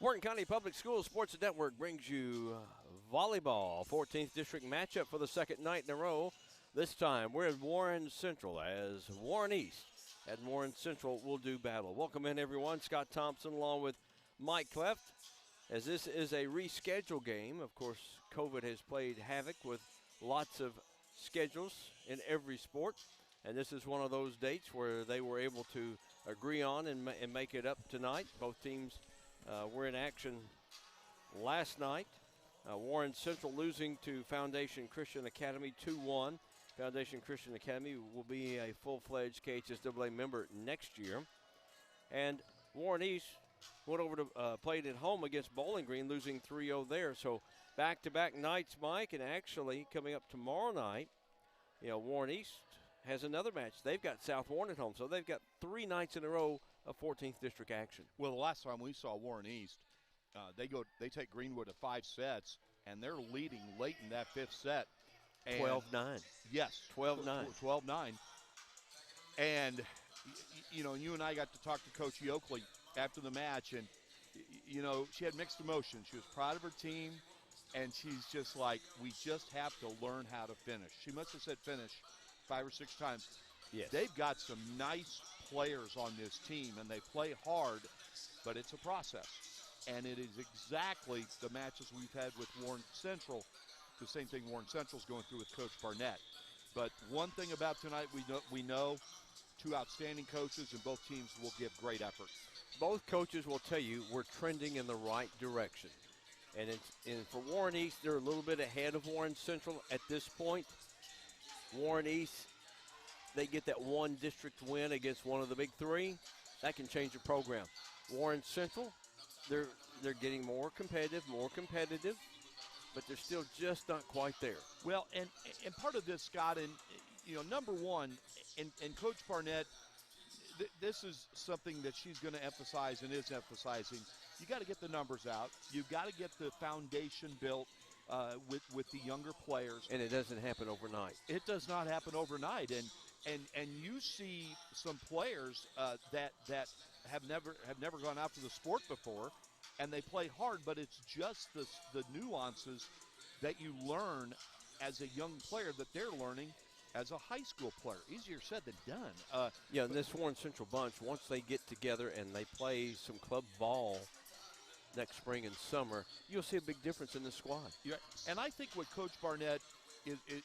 Morton County Public Schools Sports Network brings you volleyball, 14th district matchup for the second night in a row. This time we're at Warren Central as Warren East at Warren Central will do battle. Welcome in, everyone. Scott Thompson along with Mike Cleft. As this is a rescheduled game, of course, COVID has played havoc with lots of schedules in every sport. And this is one of those dates where they were able to agree on and make it up tonight. Both teams were in action last night. Warren Central losing to Foundation Christian Academy 2-1. Foundation Christian Academy will be a full-fledged KHSAA member next year. And Warren East went over to played at home against Bowling Green, losing 3-0 there. So back-to-back nights, Mike, and actually coming up tomorrow night, Warren East has another match. They've got South Warren at home, so they've got 3 nights in a row of 14th district action. Well, the last time we saw Warren East, they take Greenwood to 5 sets, and they're leading late in that 5th set. 12-9. Yes, 12-9. 12-9. And you and I got to talk to Coach Yoakley after the match, and she had mixed emotions. She was proud of her team, and she's just like, we just have to learn how to finish. She must have said finish 5 or 6 times. Yes. They've got some nice players on this team, and they play hard, but it's a process. And it is exactly the matches we've had with Warren Central, the same thing Warren Central's going through with Coach Barnett. But one thing about tonight, we know 2 outstanding coaches, and both teams will give great effort. Both coaches will tell you we're trending in the right direction. And for Warren East, they're a little bit ahead of Warren Central at this point. Warren East, they get that 1 district win against one of the big 3. That can change the program. Warren Central, they're getting more competitive, but they're still just not quite there. Well, and part of this, Scott, and number one, and Coach Barnett, this is something that she's going to emphasize and is emphasizing. You got to get the numbers out. You've got to get the foundation built with the younger players. And it doesn't happen overnight. It does not happen overnight. And you see some players that have never gone out to the sport before, and they play hard, but it's just the nuances that you learn as a young player that they're learning as a high school player. Easier said than done. And this Warren Central bunch, once they get together and they play some club ball next spring and summer, you'll see a big difference in the squad. Yeah, and I think what Coach Barnett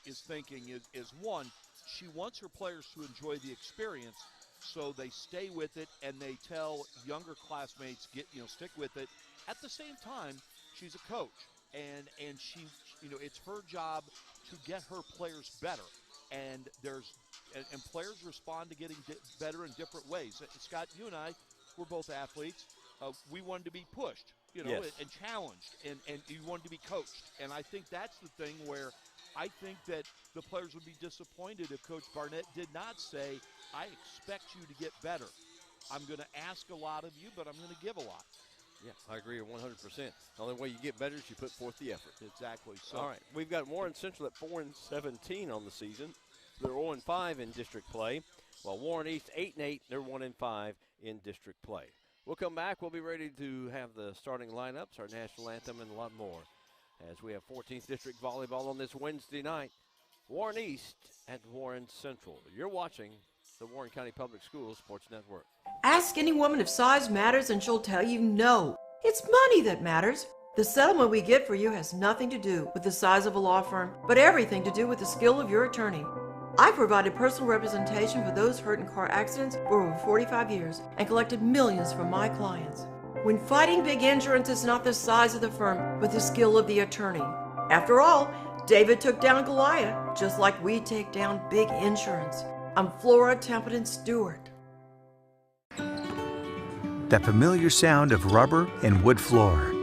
is thinking is one, she wants her players to enjoy the experience, so they stay with it and they tell younger classmates stick with it. At the same time, she's a coach, and she it's her job to get her players better, and players respond to getting better in different ways. Scott, you and I, we're both athletes. We wanted to be pushed, yes, and challenged, and you wanted to be coached. And I think that's the thing where I think that the players would be disappointed if Coach Barnett did not say, I expect you to get better. I'm going to ask a lot of you, but I'm going to give a lot. Yeah, I agree 100%. The only way you get better is you put forth the effort. Exactly. So, all right, we've got Warren Central at 4-17 on the season. They're 0-5 in district play, while Warren East 8-8. They're 1-5 in district play. We'll come back. We'll be ready to have the starting lineups, our national anthem, and a lot more as we have 14th district volleyball on this Wednesday night. Warren East at Warren Central. You're watching the Warren County Public Schools Sports Network. Ask any woman if size matters and she'll tell you no. It's money that matters. The settlement we get for you has nothing to do with the size of a law firm, but everything to do with the skill of your attorney. I've provided personal representation for those hurt in car accidents for over 45 years and collected millions from my clients. When fighting big insurance, it's not the size of the firm, but the skill of the attorney. After all, David took down Goliath, just like we take down big insurance. I'm Flora Templeton Stewart. That familiar sound of rubber and wood floor.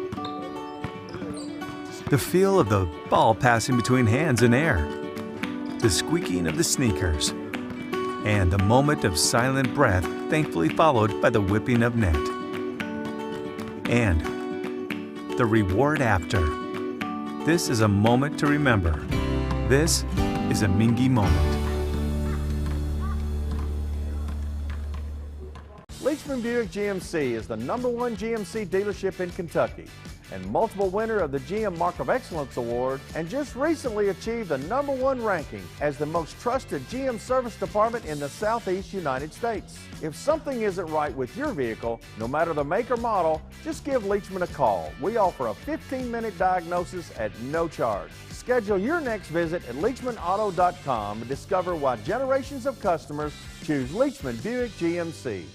The feel of the ball passing between hands and air. The squeaking of the sneakers. And the moment of silent breath, thankfully followed by the whipping of net. And the reward after. This is a moment to remember. This is a Mingy moment. Leachman Buick GMC is the #1 GMC dealership in Kentucky and multiple winner of the GM Mark of Excellence Award, and just recently achieved the #1 ranking as the most trusted GM service department in the Southeast United States. If something isn't right with your vehicle, no matter the make or model, just give Leachman a call. We offer a 15-minute diagnosis at no charge. Schedule your next visit at LeachmanAuto.com and discover why generations of customers choose Leachman Buick GMC.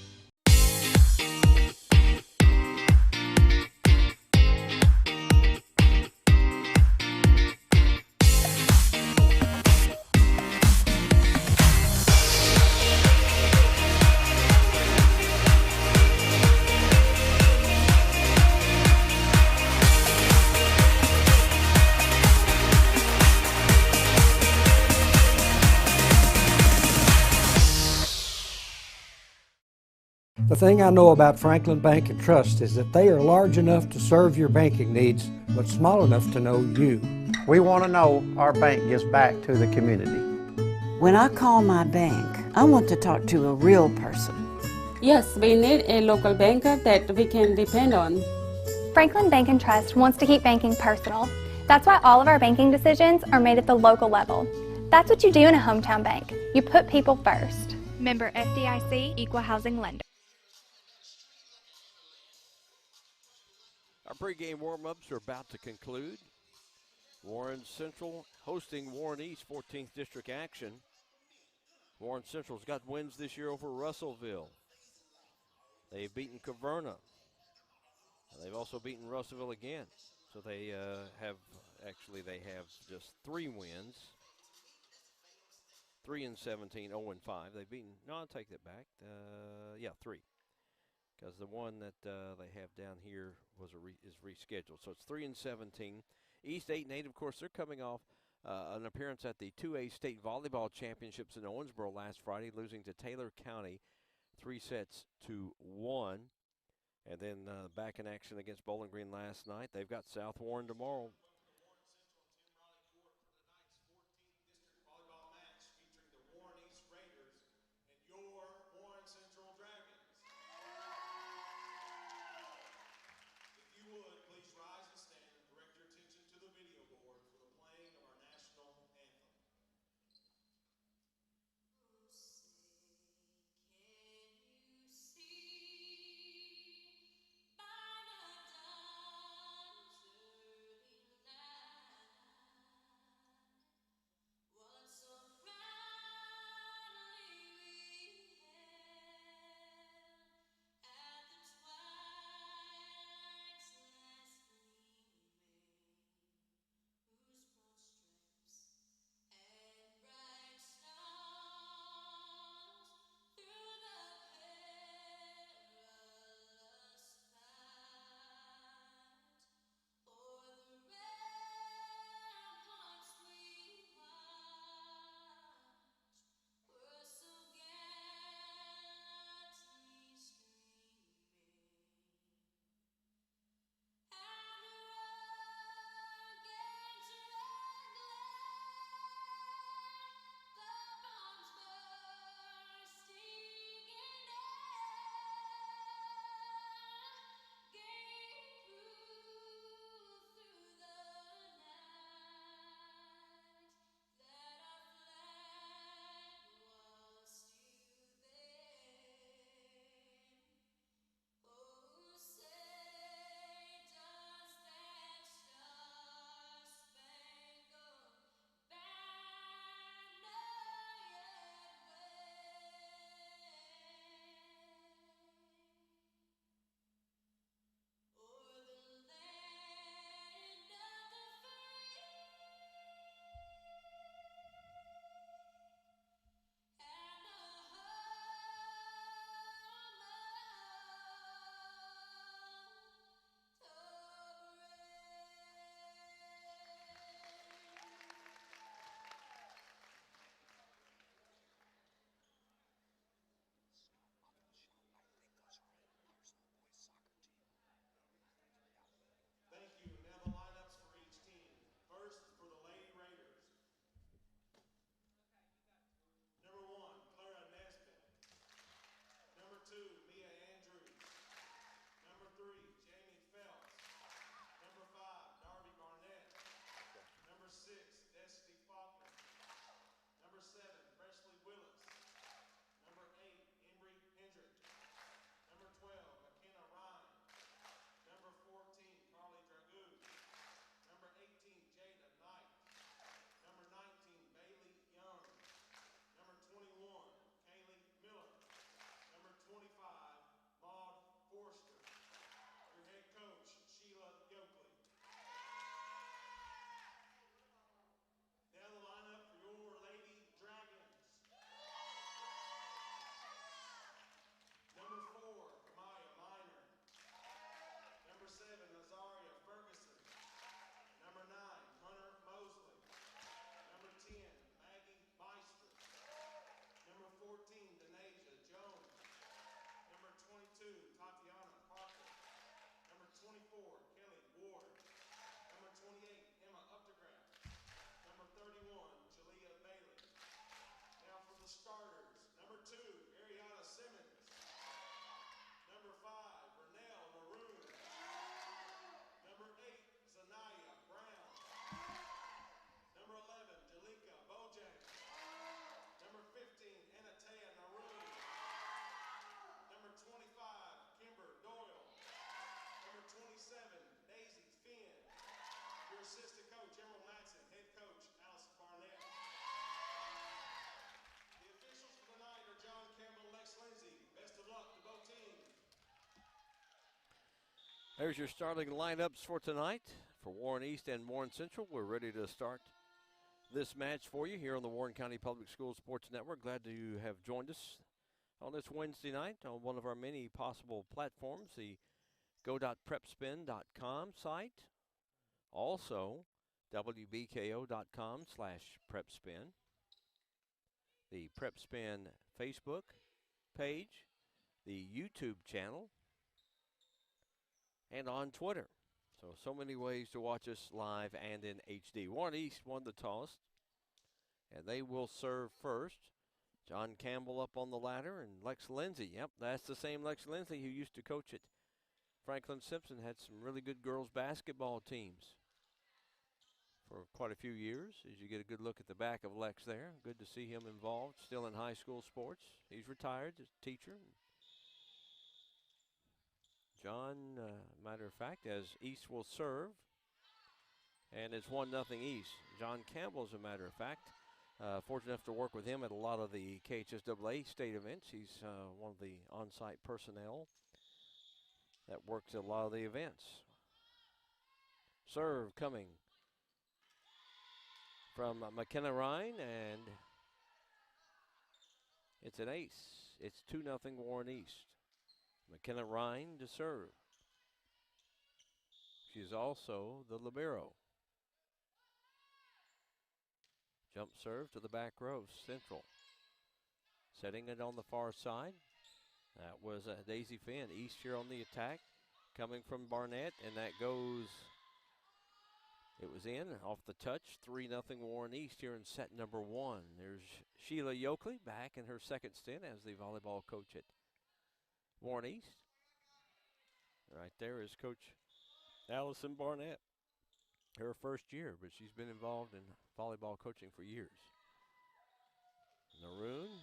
The thing I know about Franklin Bank and Trust is that they are large enough to serve your banking needs, but small enough to know you. We want to know our bank gives back to the community. When I call my bank, I want to talk to a real person. Yes, we need a local banker that we can depend on. Franklin Bank and Trust wants to keep banking personal. That's why all of our banking decisions are made at the local level. That's what you do in a hometown bank. You put people first. Member FDIC, Equal Housing Lender. Our pregame warm-ups are about to conclude. Warren Central hosting Warren East 14th District action. Warren Central's got wins this year over Russellville. They've beaten Caverna. They've also beaten Russellville again. So they have just 3 wins. 3-17, 0-5. They've beaten, no, I'll take that back. 3. Because the one that they have down here is rescheduled. So it's 3-17. East 8-8, of course, they're coming off an appearance at the 2A State Volleyball Championships in Owensboro last Friday, losing to Taylor County 3-1. And then back in action against Bowling Green last night. They've got South Warren tomorrow. There's your starting lineups for tonight for Warren East and Warren Central. We're ready to start this match for you here on the Warren County Public Schools Sports Network. Glad to have joined us on this Wednesday night on one of our many possible platforms, the go.prepspin.com site. Also, wbko.com/prepspin. The PrepSpin Facebook page, the YouTube channel, and on Twitter. So many ways to watch us live and in HD. Warren East won the toss, and they will serve first. John Campbell up on the ladder, and Lex Lindsay. Yep, that's the same Lex Lindsay who used to coach at Franklin Simpson. Had some really good girls basketball teams for quite a few years. As you get a good look at the back of Lex there. Good to see him involved, still in high school sports. He's retired as a teacher. John, matter of fact, as East will serve, and it's 1-0 East. John Campbell, as a matter of fact, fortunate enough to work with him at a lot of the KHSAA state events. He's one of the on-site personnel that works at a lot of the events. Serve coming from McKenna Ryan, and it's an ace. It's 2-0 Warren East. McKenna Ryan to serve. She's also the libero. Jump serve to the back row, Central. Setting it on the far side. That was Daisy Finn. East here on the attack. Coming from Barnett, and that goes, it was in, off the touch. 3-0 Warren East here in set number 1. There's Sheila Yoakley back in her second stint as the volleyball coach at Warren East. Right there is Coach Allison Barnett. Her first year, but she's been involved in volleyball coaching for years. Naroon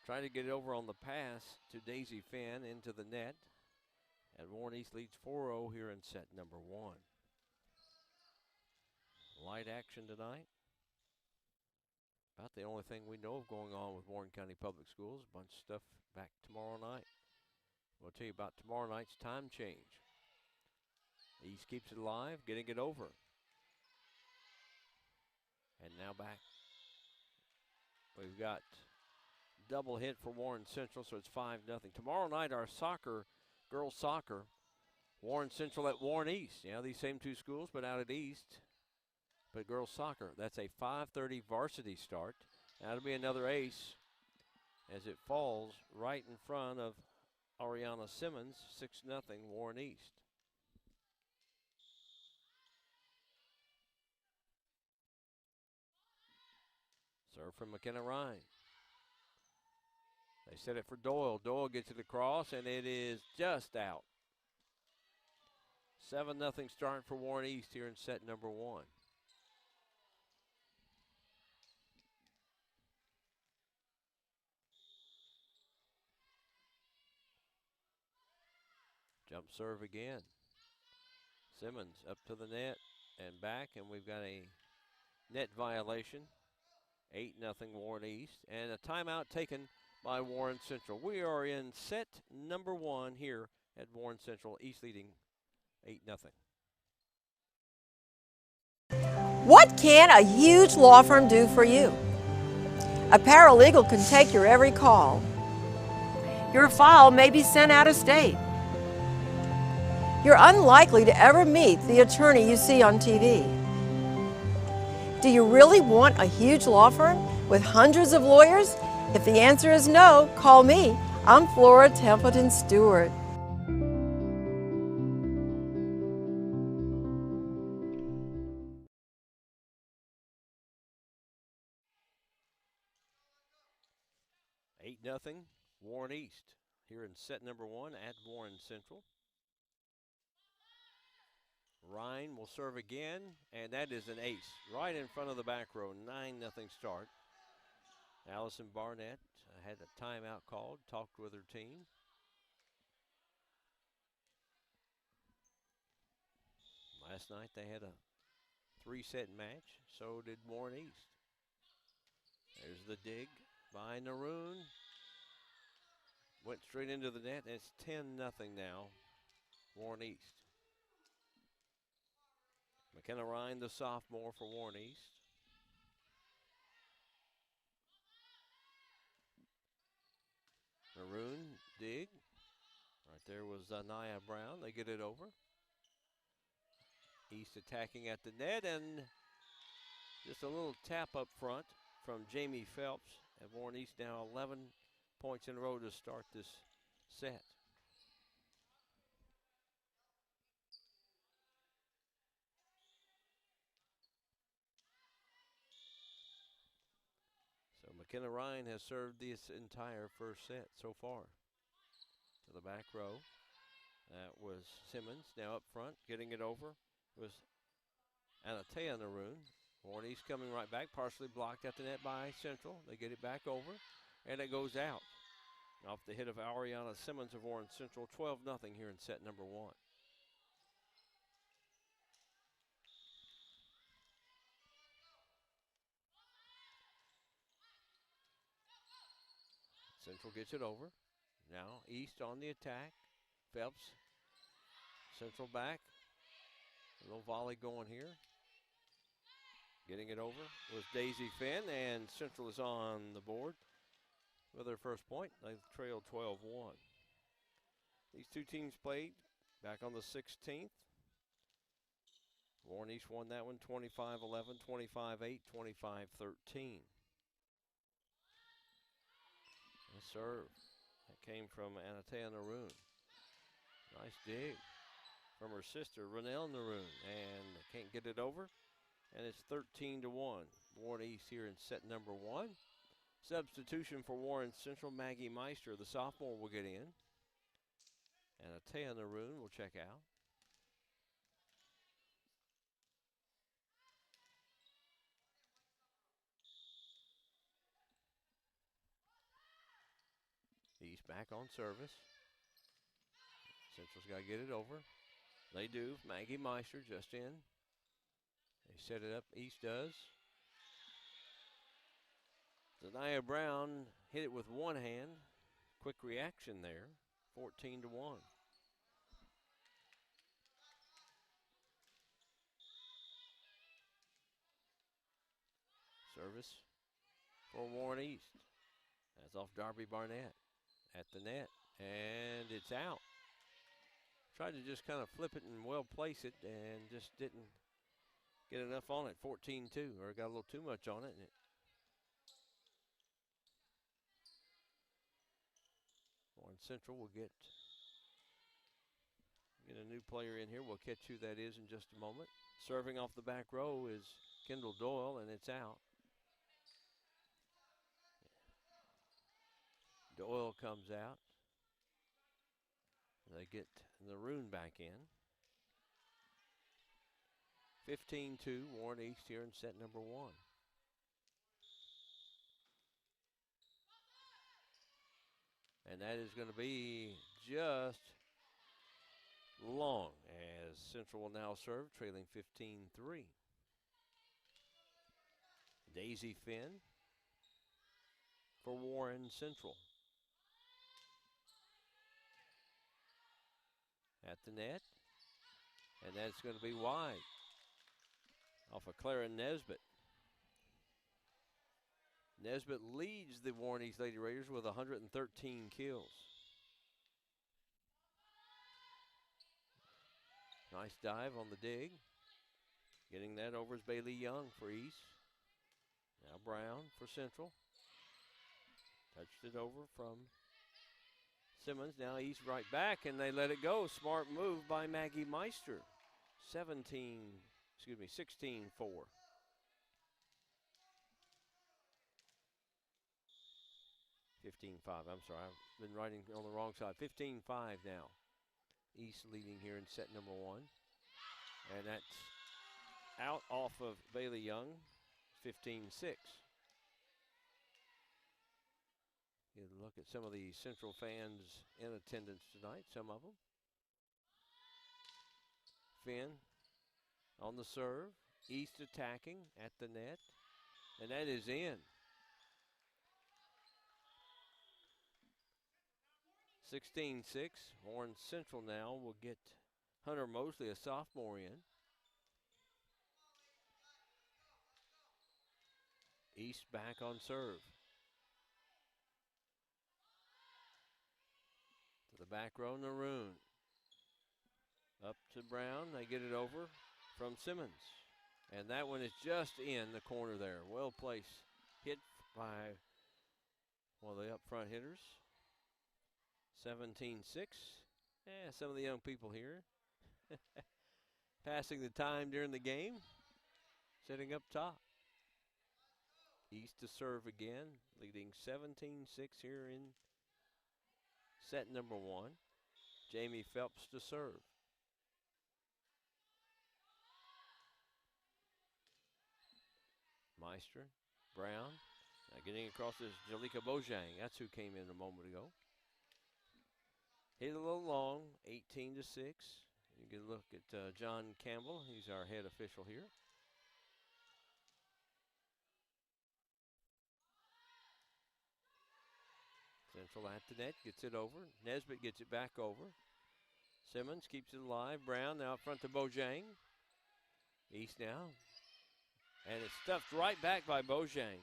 trying to get it over on the pass to Daisy Finn into the net. And Warren East leads 4-0 here in set number 1. Light action tonight. About the only thing we know of going on with Warren County Public Schools. A bunch of stuff back tomorrow night. We'll tell you about tomorrow night's time change. East keeps it alive, getting it over. And now back. We've got double hit for Warren Central, so it's 5-0. Tomorrow night, our soccer, girls soccer, Warren Central at Warren East. Yeah, these same two schools, but out at East. But girls soccer, that's a 5:30 varsity start. That'll be another ace as it falls right in front of Ariana Simmons, 6-0 Warren East. Serve from McKenna Ryan. They set it for Doyle. Doyle gets it across, and it is just out. 7-0 start for Warren East here in set number 1. Jump serve again. Simmons up to the net and back, and we've got a net violation. 8-0 Warren East, and a timeout taken by Warren Central. We are in set number 1 here at Warren Central. East leading 8-0. What can a huge law firm do for you? A paralegal can take your every call. Your file may be sent out of state. You're unlikely to ever meet the attorney you see on TV. Do you really want a huge law firm with hundreds of lawyers? If the answer is no, call me. I'm Flora Templeton Stewart. Nothing. Warren East here in set number 1 at Warren Central. Ryan will serve again, and that is an ace right in front of the back row. 9-0 start. Allison Barnett had a timeout called, talked with her team. Last night they had a 3-set match, so did Warren East. There's the dig by Naroon. Went straight into the net, and it's 10-0 now Warren East. McKenna Ryan, the sophomore for Warren East. Maroon, dig. Right there was Naya Brown. They get it over. East attacking at the net, and just a little tap up front from Jamie Phelps. And Warren East now 11 points in a row to start this set. So McKenna Ryan has served this entire first set so far. To the back row. That was Simmons now up front, getting it over. It was Anatea Naroon. Warren East coming right back, partially blocked at the net by Central. They get it back over, and it goes out. Off the hit of Ariana Simmons of Warren Central, 12-0 here in set number 1. Central gets it over. Now East on the attack. Phelps, Central back. A little volley going here. Getting it over was Daisy Finn, and Central is on the board with their first point. They trailed 12-1. These two teams played back on the 16th. Warren East won that one 25-11, 25-8, 25-13. A serve. That came from Anatea Naroon. Nice dig from her sister, Renelle Naroon, and can't get it over. And it's 13-1. Warren East here in set number 1. Substitution for Warren Central, Maggie Meister, the sophomore, will get in. Anatea Naroon will check out. East back on service. Central's got to get it over. They do. Maggie Meister just in. They set it up. East does. Zanaya Brown hit it with one hand. Quick reaction there. 14-1. Service for Warren East. That's off Darby Barnett at the net, and it's out. Tried to just kind of flip it and well place it, and just didn't get enough on it. 14-2, or got a little too much on it. And Warren Central will get a new player in here. We'll catch who that is in just a moment. Serving off the back row is Kendall Doyle, and it's out. Doyle comes out. They get Naroon back in. 15-2, Warren East here in set number 1. And that is going to be just long, as Central will now serve, trailing 15-3. Daisy Finn for Warren Central. At the net, and that's going to be wide off of Clara Nesbitt. Nesbitt leads the Warren East Lady Raiders with 113 kills. Nice dive on the dig. Getting that over is Bailey Young for East. Now Brown for Central. Touched it over from Simmons. Now East right back, and they let it go. Smart move by Maggie Meister. 16-4. 15-5, I'm sorry. I've been writing on the wrong side. 15-5 now. East leading here in set number 1. And that's out off of Bailey Young. 15-6. Get a look at some of the Central fans in attendance tonight, some of them. Finn on the serve. East attacking at the net. And that is in. 16-6. Warren Central now will get Hunter Mosley, a sophomore, in. East back on serve. To the back row, Naroon. Up to Brown. They get it over from Simmons. And that one is just in the corner there. Well placed. Hit by one of the up front hitters. 17-6. Yeah, some of the young people here. Passing the time during the game. Sitting up top. East to serve again. Leading 17-6 here in set number 1. Jamie Phelps to serve. Meister, Brown, now getting across is Jalika Bojang. That's who came in a moment ago. Hit a little long, 18-6. You can look at John Campbell. He's our head official here. Central at the net, gets it over. Nesbitt gets it back over. Simmons keeps it alive. Brown now up front to Bojang. East now. And it's stuffed right back by Bojang.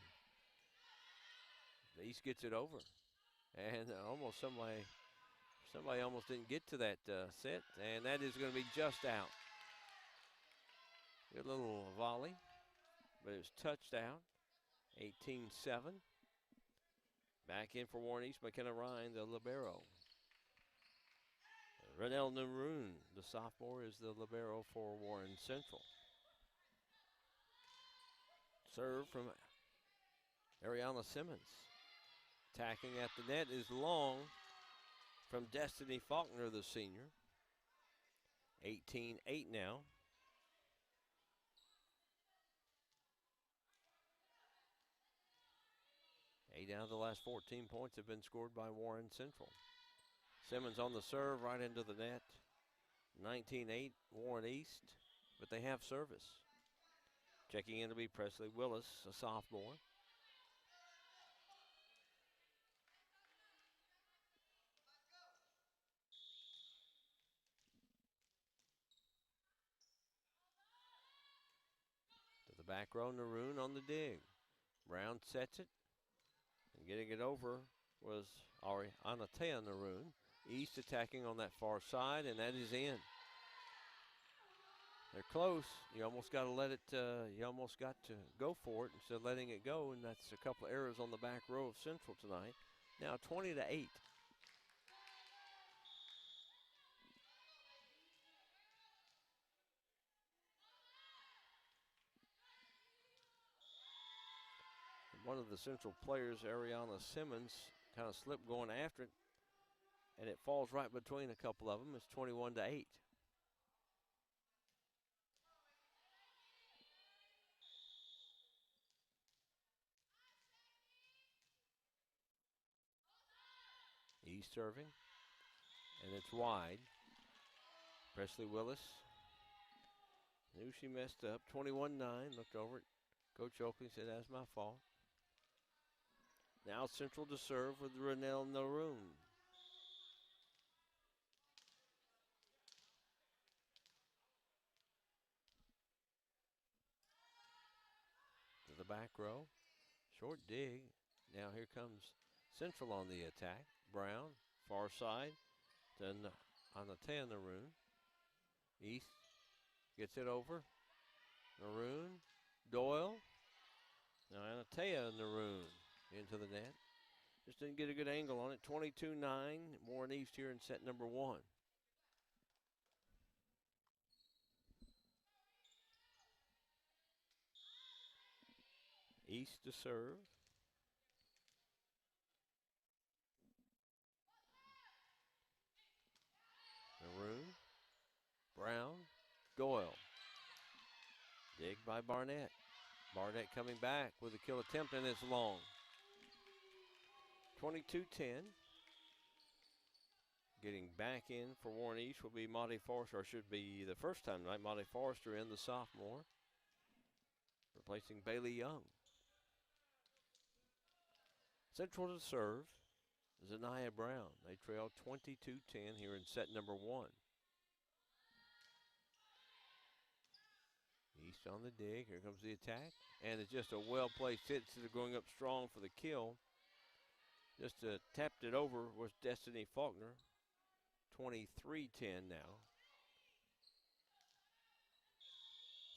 The East gets it over. And almost somebody almost didn't get to that set. And that is going to be just out. Good little volley. But it was touched out. 18-7. Back in for Warren East, McKenna Ryan, the libero. Renell Naroon, the sophomore, is the libero for Warren Central. Serve from Ariana Simmons. Attacking at the net is long from Destiny Faulkner, the senior. 18-8 now. 8 out of the last 14 points have been scored by Warren Central. Simmons on the serve right into the net. 19-8 Warren East, but they have service. Checking in to be Presley Willis, a sophomore. To the back row, Naroon on the dig. Brown sets it. And getting it over was Anatea Naroon. East attacking on that far side, and that is in. They're close. You almost got to let it, you almost got to go for it instead of letting it go, and that's a couple of errors on the back row of Central tonight. Now 20-8. One of the Central players, Ariana Simmons, kind of slipped going after it, and it falls right between a couple of them. It's 21-8. East serving, and it's wide. Presley Willis knew she messed up. 21-9, looked over it. Coach Oakley said, that's my fault. Now Central to serve with Renell Naroon. To the back row. Short dig. Now here comes Central on the attack. Brown, far side. Then Anatea Naroon. East gets it over. Naroon. Doyle. Now Anatea Naroon into the net. Just didn't get a good angle on it. 22-9. Warren East here in set number 1. East to serve. Naroon. Brown. Doyle. Dig by Barnett. Barnett coming back with a kill attempt, and it's long. 22-10. Getting back in for Warren East will be Monty Forrester, or should be the first time tonight, Monty Forrester in, the sophomore, replacing Bailey Young. Central to serve, Zanaya Brown. They trail 22-10 here in set number 1. East on the dig. Here comes the attack. And it's just a well-placed hit instead of going up strong for the kill. Just tapped it over was Destiny Faulkner. 23-10 now.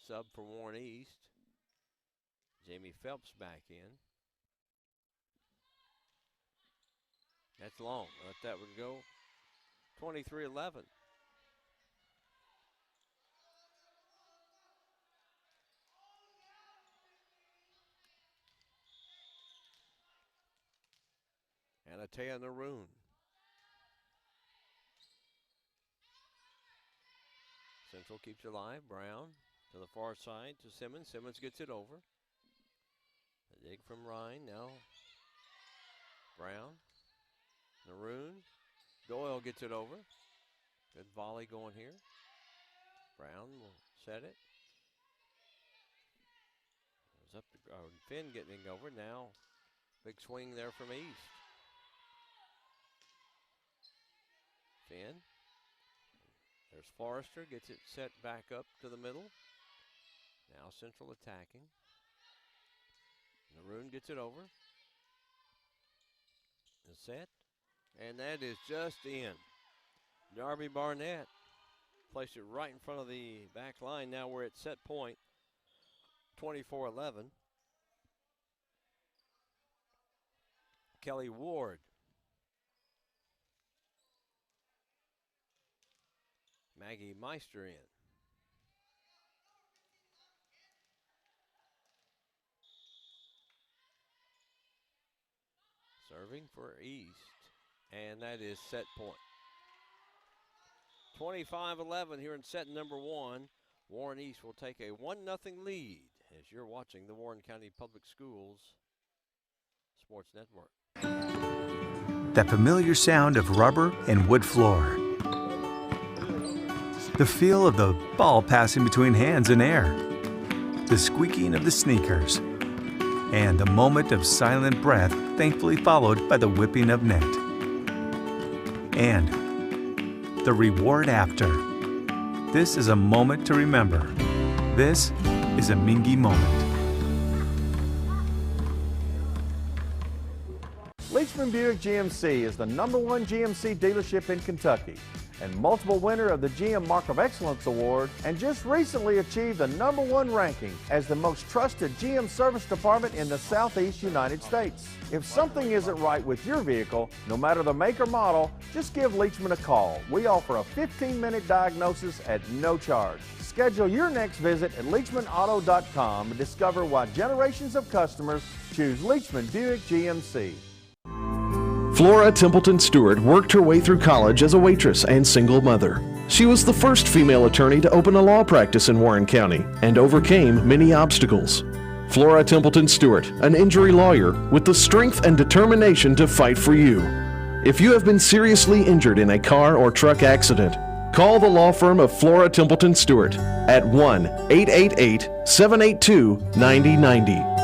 Sub for Warren East. Jamie Phelps back in. That's long. Let that one go. 23-11. Anatea Naroon. Central keeps it alive. Brown to the far side to Simmons. Simmons gets it over. A dig from Ryan. Now Brown. Naroon. Doyle gets it over. Good volley going here. Brown will set it. Goes up to Finn getting over. Now big swing there from East. Finn. There's Forrester, gets it set back up to the middle. Now Central attacking. Naroon gets it over. The set. And that is just in. Darby Barnett placed it right in front of the back line. Now we're at set point. 24-11. Kelly Ward. Maggie Meister in. Serving for East. And that is set point. 25-11 here in set number one. Warren East will take a 1-0 lead as you're watching the Warren County Public Schools Sports Network. That familiar sound of rubber and wood floor. The feel of the ball passing between hands and air. The squeaking of the sneakers. And the moment of silent breath thankfully followed by the whipping of net. And the reward after. This is a moment to remember. This is a Mingy moment. Leachman Buick GMC is the #1 GMC dealership in Kentucky and multiple winner of the GM Mark of Excellence Award, and just recently achieved the #1 ranking as the most trusted GM service department in the Southeast United States. If something isn't right with your vehicle, no matter the make or model, just give Leachman a call. We offer a 15-minute diagnosis at no charge. Schedule your next visit at LeachmanAuto.com and discover why generations of customers choose Leachman Buick GMC. Flora Templeton Stewart worked her way through college as a waitress and single mother. She was the first female attorney to open a law practice in Warren County and overcame many obstacles. Flora Templeton Stewart, an injury lawyer with the strength and determination to fight for you. If you have been seriously injured in a car or truck accident, call the law firm of Flora Templeton Stewart at 1-888-782-9090.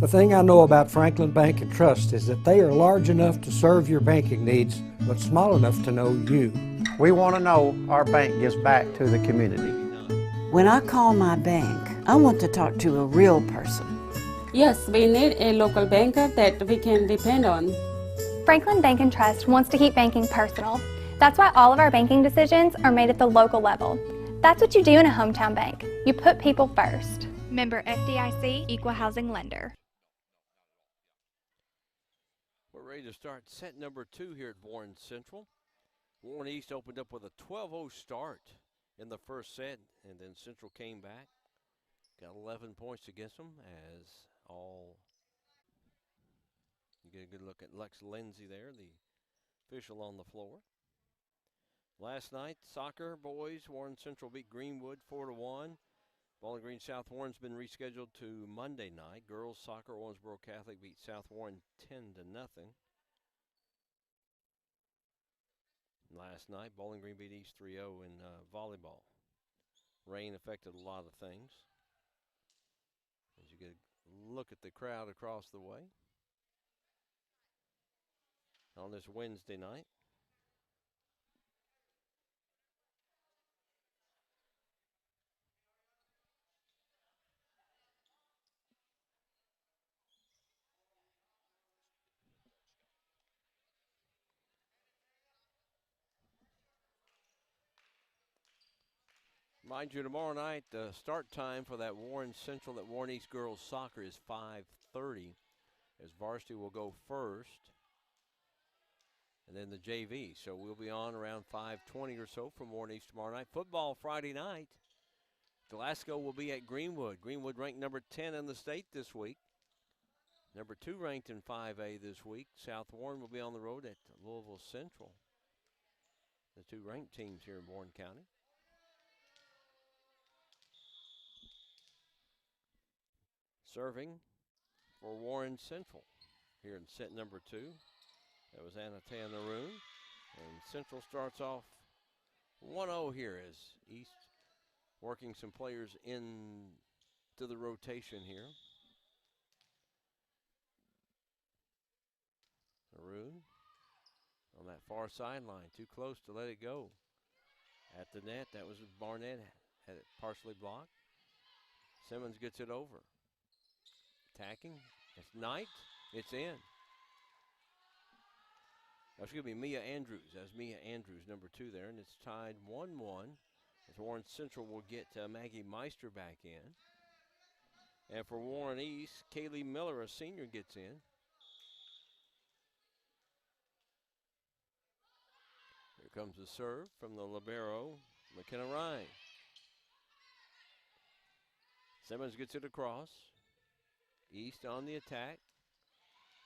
The thing I know about Franklin Bank and Trust is that they are large enough to serve your banking needs, but small enough to know you. We want to know our bank gives back to the community. When I call my bank, I want to talk to a real person. Yes, we need a local banker that we can depend on. Franklin Bank and Trust wants to keep banking personal. That's why all of our banking decisions are made at the local level. That's what you do in a hometown bank. You put people first. Member FDIC, Equal Housing Lender. We're ready to start set number two here at Warren Central. Warren East opened up with a 12-0 start in the first set, and then Central came back. Got 11 points against them as all. You get a good look at Lex Lindsay there, the official on the floor. Last night, soccer boys, Warren Central beat Greenwood 4-1. Bowling Green South Warren's been rescheduled to Monday night. Girls soccer, Owensboro Catholic beat South Warren 10-0. Last night, Bowling Green beat East 3-0 in volleyball. Rain affected a lot of things. As you get a look at the crowd across the way on this Wednesday night. Mind you, tomorrow night, the start time for that Warren Central, that Warren East girls soccer is 5:30, as varsity will go first, and then the JV. So we'll be on around 5:20 or so from Warren East tomorrow night. Football Friday night. Glasgow will be at Greenwood. Greenwood ranked number 10 in the state this week. Number 2 ranked in 5A this week. South Warren will be on the road at Louisville Central. The 2 ranked teams here in Warren County. Serving for Warren Central here in set number 2. That was Anatea Naroon. And Central starts off 1-0 here as East working some players into the rotation here. Naroon on that far sideline, too close to let it go. At the net, that was Barnett, had it partially blocked. Simmons gets it over. Attacking, it's Knight, it's in. That's going to be Mia Andrews. That's Mia Andrews, number 2 there, and it's tied 1-1. As Warren Central will get Maggie Meister back in. And for Warren East, Kaylee Miller, a senior, gets in. Here comes the serve from the libero, McKenna Ryan. Simmons gets it across. East on the attack.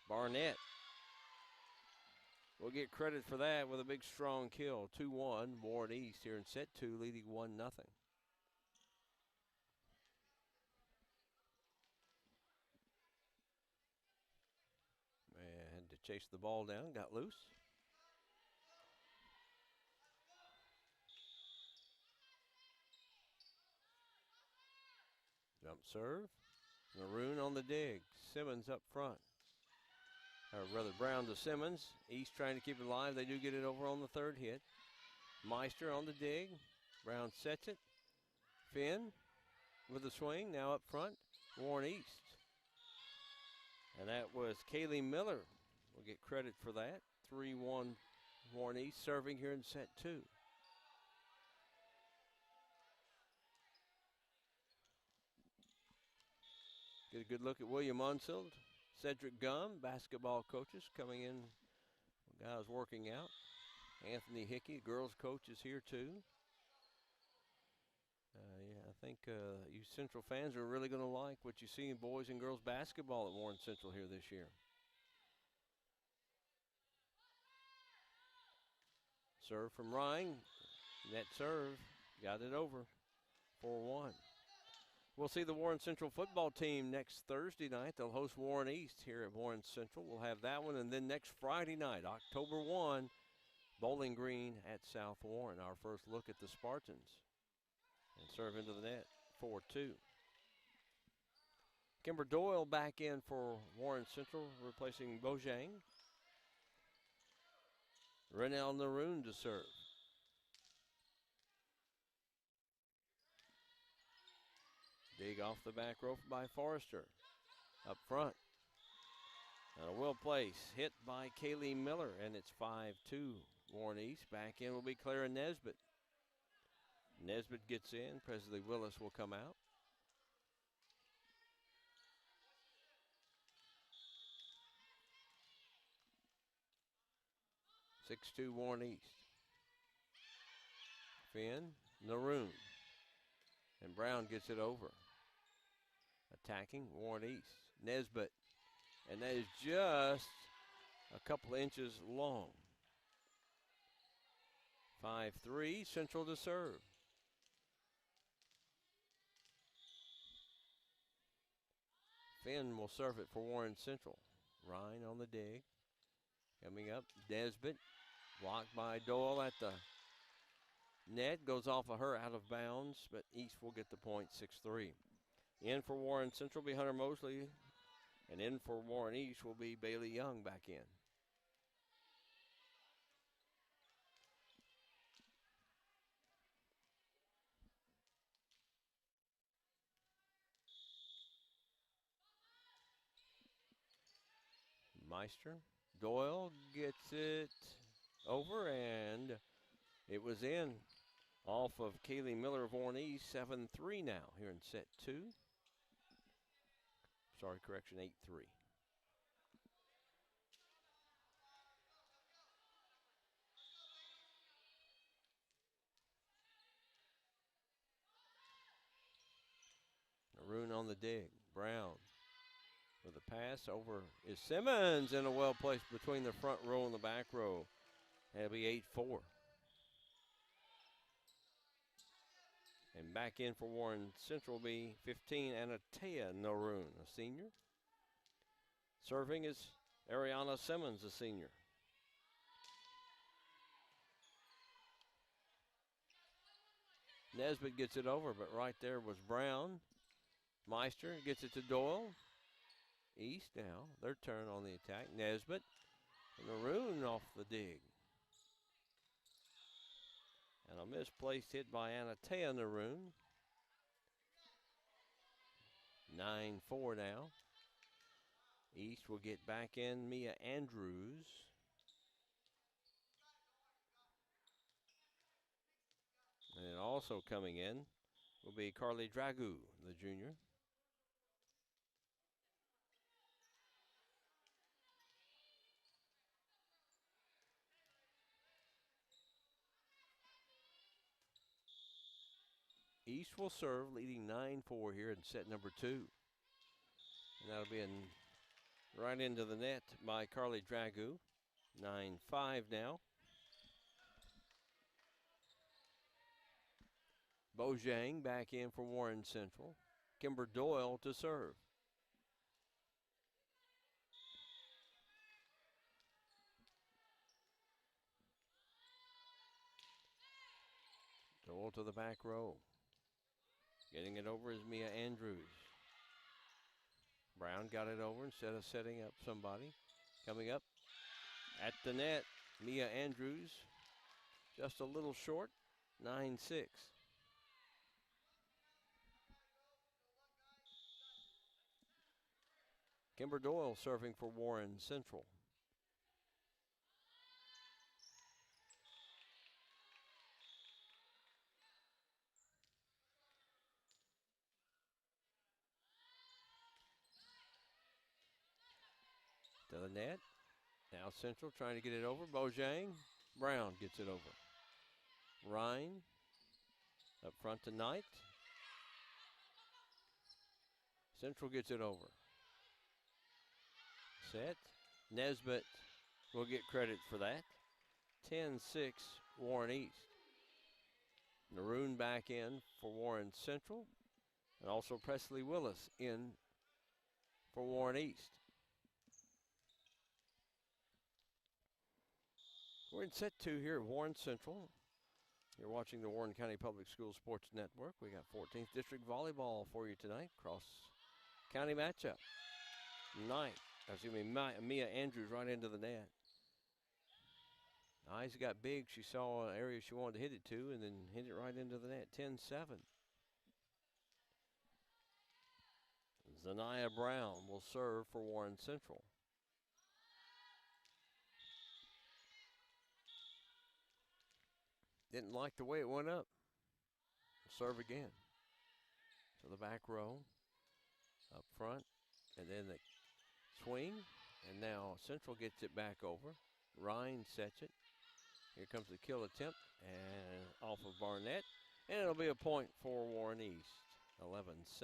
Barnett will get credit for that with a big strong kill. 2-1, Warren East here in set 2, leading 1-0. Man, had to chase the ball down, got loose. Jump serve. Maroon on the dig. Simmons up front. Or rather, Brown to Simmons. East trying to keep it alive. They do get it over on the 3rd hit. Meister on the dig. Brown sets it. Finn with the swing. Now up front. Warren East. And that was Kaylee Miller. We'll get credit for that. 3-1 Warren East serving here in set 2. Get a good look at William Unsild, Cedric Gum, basketball coaches coming in. Guys working out. Anthony Hickey, girls coach, is here too. Yeah, I think you Central fans are really going to like what you see in boys and girls basketball at Warren Central here this year. Serve from Ryan. Net serve. Got it over. 4-1. We'll see the Warren Central football team next Thursday night. They'll host Warren East here at Warren Central. We'll have that one. And then next Friday night, October 1, Bowling Green at South Warren. Our first look at the Spartans. And serve into the net, 4-2. Kimber Doyle back in for Warren Central, replacing Bojang. Renell Naroon to serve. Dig off the back rope by Forrester. Up front. And a well place hit by Kaylee Miller, and it's 5-2 Warren East. Back in will be Clara Nesbitt. Nesbitt gets in. Presley Willis will come out. (6-2) Warren East. Finn, Naroon. And Brown gets it over. Attacking Warren East. Nesbitt. And that is just a couple inches long. 5-3, Central to serve. Finn will serve it for Warren Central. Ryan on the dig. Coming up, Nesbitt. Blocked by Doyle at the net. Goes off of her out of bounds, but East will get the point, 6-3. In for Warren Central will be Hunter Mosley. And in for Warren East will be Bailey Young back in. Meister. Doyle gets it over, and it was in off of Kaylee Miller of Warren East. 7-3 now here in set 2. Sorry, correction, 8-3. Maroon on the dig. Brown with a pass over is Simmons, and a well placed between the front row and the back row. That'll be 8-4. And back in for Warren Central will be 15, Anatea Naroon, a senior. Serving is Ariana Simmons, a senior. Nesbitt gets it over, but right there was Brown. Meister gets it to Doyle. East now, their turn on the attack. Nesbitt and Naroon off the dig. And a misplaced hit by Anatea Naroon. 9-4 now. East will get back in Mia Andrews. And then also coming in will be Carly Dragoo, the junior. East will serve, leading 9-4 here in set number 2. And that'll be right into the net by Carly Dragoo. 9-5 now. Bojang back in for Warren Central. Kimber Doyle to serve. Doyle to the back row. Getting it over is Mia Andrews. Brown got it over instead of setting up somebody. Coming up at the net, Mia Andrews. Just a little short, 9-6. Kimber Doyle serving for Warren Central. To the net. Now Central trying to get it over. Bojang. Brown gets it over. Ryan up front to Knight. Central gets it over. Set. Nesbitt will get credit for that. 10-6 Warren East. Naroon back in for Warren Central. And also Presley Willis in for Warren East. We're in set 2 here at Warren Central. You're watching the Warren County Public Schools Sports Network. We got 14th District Volleyball for you tonight. Cross county matchup. Mia Andrews right into the net. Eyes got big. She saw an area she wanted to hit it to and then hit it right into the net. 10-7. Zanaya Brown will serve for Warren Central. Didn't like the way it went up. Serve again. To the back row. Up front. And then the swing. And now Central gets it back over. Ryan sets it. Here comes the kill attempt. And off of Barnett. And it'll be a point for Warren East. 11-7.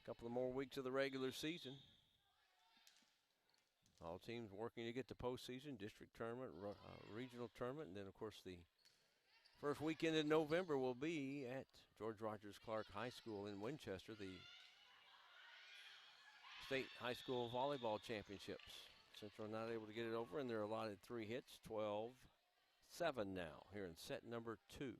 A couple of more weeks of the regular season. All teams working to get to postseason, district tournament, regional tournament, and then, of course, the first weekend in November will be at George Rogers Clark High School in Winchester, the state high school volleyball championships. Central not able to get it over, and they're allotted 3 hits, 12-7 now here in set number 2.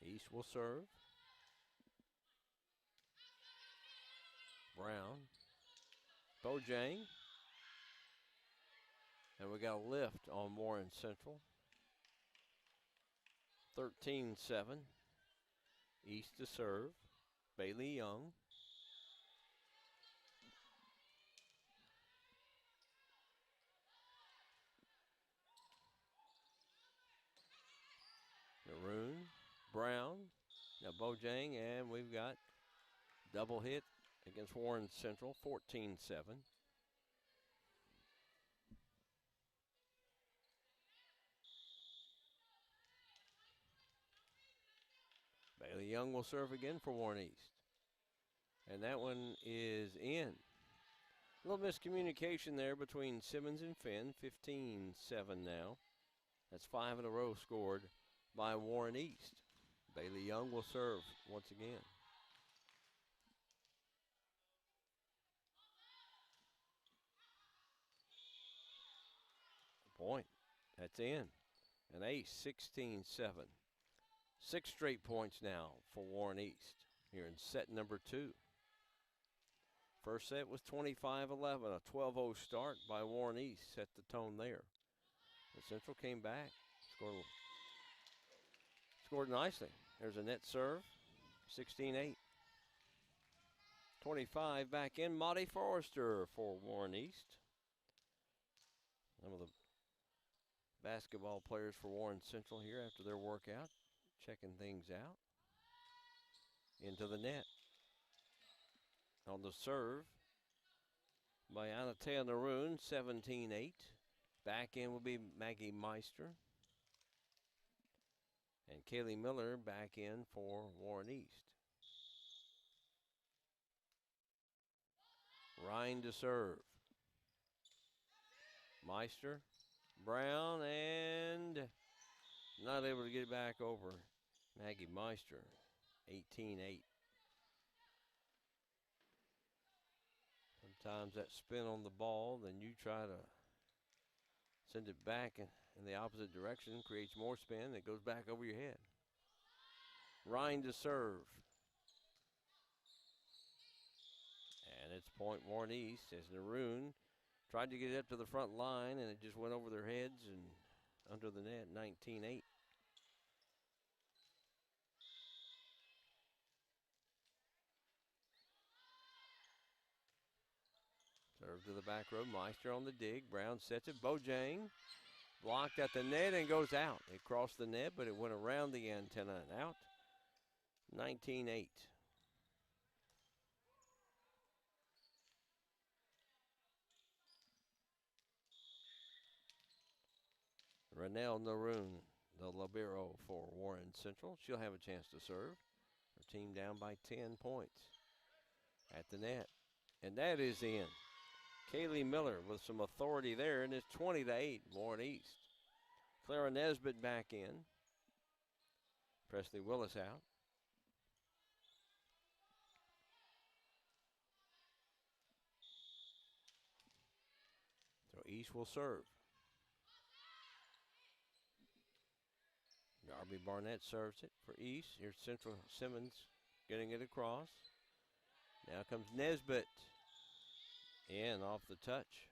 East will serve. Brown. Bojang. And we got a lift on Warren Central. 13-7. East to serve. Bailey Young. Maroon. Brown. Now Bojang, and we've got double hit against Warren Central, 14-7. Bailey Young will serve again for Warren East. And that one is in. A little miscommunication there between Simmons and Finn, 15-7 now. That's 5 in a row scored by Warren East. Bailey Young will serve once again. Point. That's in. An ace, 16-7. 6 straight points now for Warren East here in set number 2. First set was 25-11. A 12-0 start by Warren East set the tone there. But Central came back, scored nicely. There's a net serve, 16-8. 25 back in, Monty Forrester for Warren East. Some of the basketball players for Warren Central here after their workout, checking things out. Into the net. On the serve by Anatea Naroon, 17-8. Back in will be Maggie Meister. And Kaylee Miller back in for Warren East. Ryan to serve. Meister, Brown, and not able to get it back over Maggie Meister, 18-8. Sometimes that spin on the ball, then you try to send it back in the opposite direction, creates more spin, it goes back over your head. Ryan to serve. And it's point Warren East as Naroon tried to get it up to the front line, and it just went over their heads and under the net, 19-8. Serve to the back row, Meister on the dig. Brown sets it, Bojang blocked at the net and goes out. It crossed the net, but it went around the antenna and out. 19-8. Renelle Naroon, the libero for Warren Central. She'll have a chance to serve. Her team down by 10 points at the net. And that is in. Kaylee Miller with some authority there, and it's 20-8, Warren East. Clara Nesbitt back in. Presley Willis out. So East will serve. Darby Barnett serves it for East. Here's Central Simmons getting it across. Now comes Nesbitt. In off the touch.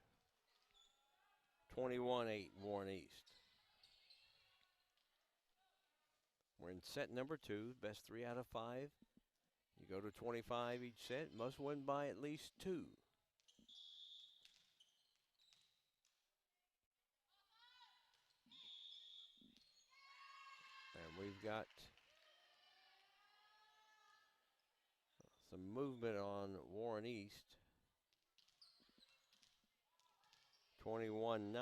21-8 Warren East. We're in set number 2, best 3 out of 5. You go to 25 each set, must win by at least 2. And we've got some movement on Warren East. 21-9.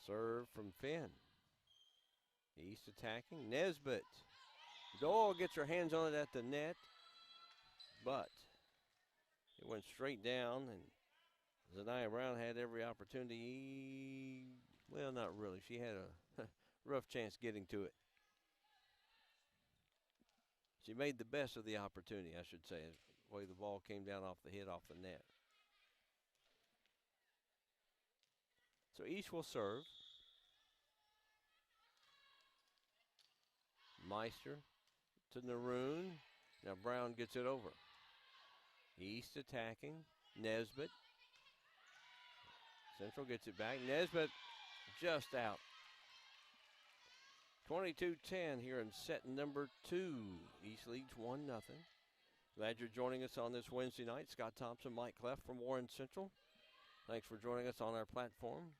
Serve from Finn. East attacking. Nesbitt. Doyle gets her hands on it at the net, but it went straight down, and Zanaya Brown had every opportunity. Well, not really. She had a rough chance getting to it. She made the best of the opportunity, I should say, the way the ball came down off the hit off the net. So East will serve. Meister to Naroon. Now Brown gets it over. East attacking. Nesbitt. Central gets it back. Nesbitt just out. 22-10 here in set number 2. East leads 1-0. Glad you're joining us on this Wednesday night. Scott Thompson, Mike Cleft from Warren Central. Thanks for joining us on our platform.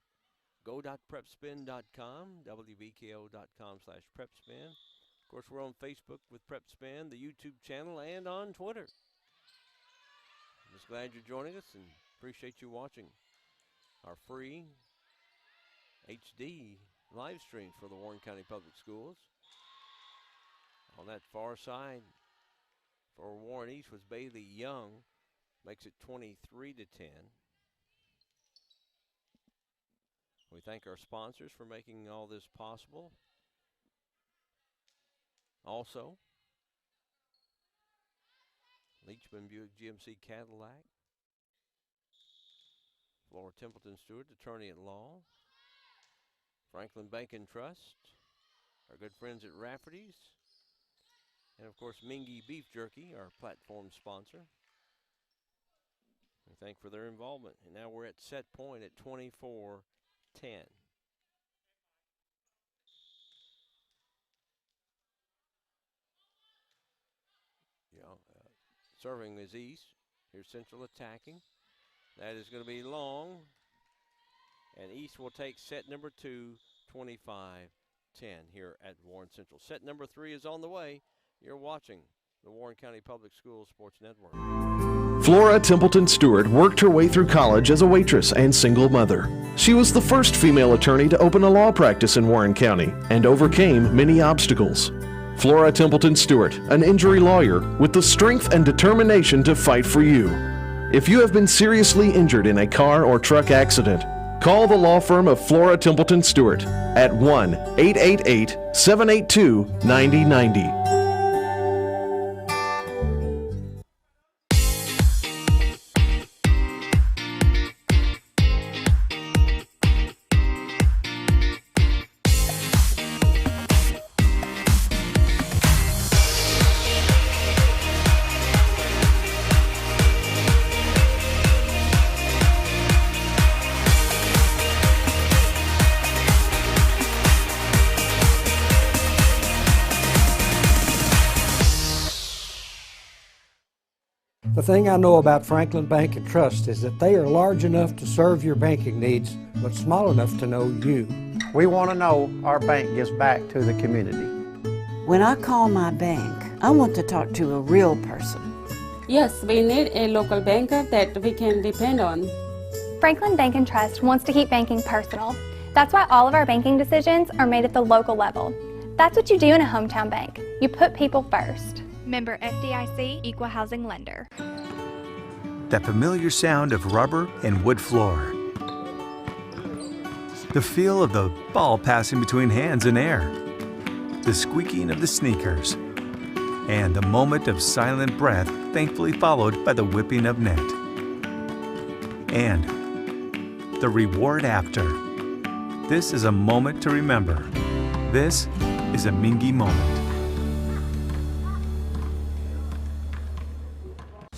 Go.prepspin.com, wbko.com/prepspin. Of course, we're on Facebook with PrepSpin, the YouTube channel, and on Twitter. Just glad you're joining us and appreciate you watching our free HD live streams for the Warren County Public Schools. On that far side for Warren East was Bailey Young, makes it 23-10. We thank our sponsors for making all this possible. Also, Leachman Buick GMC Cadillac, Flora Templeton Stewart, attorney at law, Franklin Bank and Trust, our good friends at Rafferty's, and of course Mingy Beef Jerky, our platform sponsor. We thank for their involvement. And now we're at set point at 24-10. Serving is East. Here's Central attacking. That is going to be long. And East will take set number 2, 25-10 here at Warren Central. Set number 3 is on the way. You're watching the Warren County Public Schools Sports Network. Flora Templeton Stewart worked her way through college as a waitress and single mother. She was the first female attorney to open a law practice in Warren County and overcame many obstacles. Flora Templeton Stewart, an injury lawyer with the strength and determination to fight for you. If you have been seriously injured in a car or truck accident, call the law firm of Flora Templeton Stewart at 1-888-782-9090. The thing I know about Franklin Bank and Trust is that they are large enough to serve your banking needs, but small enough to know you. We want to know our bank gives back to the community. When I call my bank, I want to talk to a real person. Yes, we need a local banker that we can depend on. Franklin Bank and Trust wants to keep banking personal. That's why all of our banking decisions are made at the local level. That's what you do in a hometown bank. You put people first. Member FDIC, Equal Housing Lender. That familiar sound of rubber and wood floor. The feel of the ball passing between hands and air. The squeaking of the sneakers. And the moment of silent breath, thankfully followed by the whipping of net. And the reward after. This is a moment to remember. This is a Mingy moment.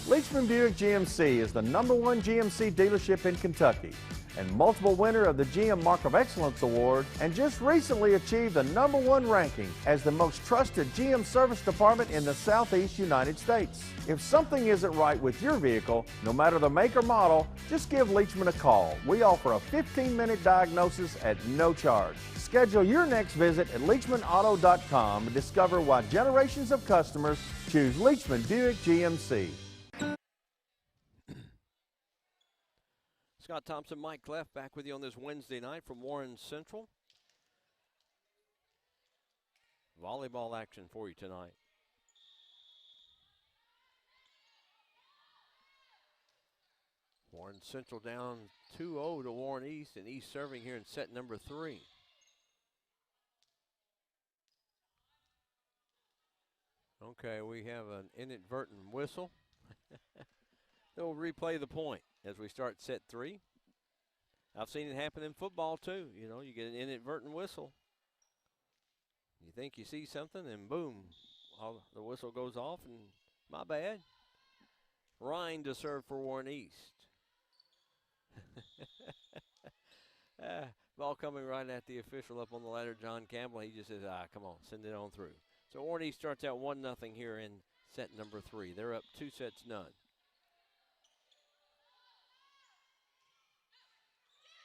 Leachman Buick GMC is the #1 GMC dealership in Kentucky and multiple winner of the GM Mark of Excellence Award, and just recently achieved the #1 ranking as the most trusted GM service department in the Southeast United States. If something isn't right with your vehicle, no matter the make or model, just give Leachman a call. We offer a 15-minute diagnosis at no charge. Schedule your next visit at LeachmanAuto.com and discover why generations of customers choose Leachman Buick GMC. Scott Thompson, Mike Cleft back with you on this Wednesday night from Warren Central. volleyball action for you tonight. Warren Central down 2-0 to Warren East, and East serving here in set number 3. Okay, we have an inadvertent whistle. They'll replay the point as we start set 3. I've seen it happen in football too. You know, you get an inadvertent whistle. You think you see something, and boom, the whistle goes off, and my bad. Ryan to serve for Warren East. Ball coming right at the official up on the ladder, John Campbell. He just says, come on, send it on through. So Warren East starts out 1-0 here in set number 3. They're up 2-0.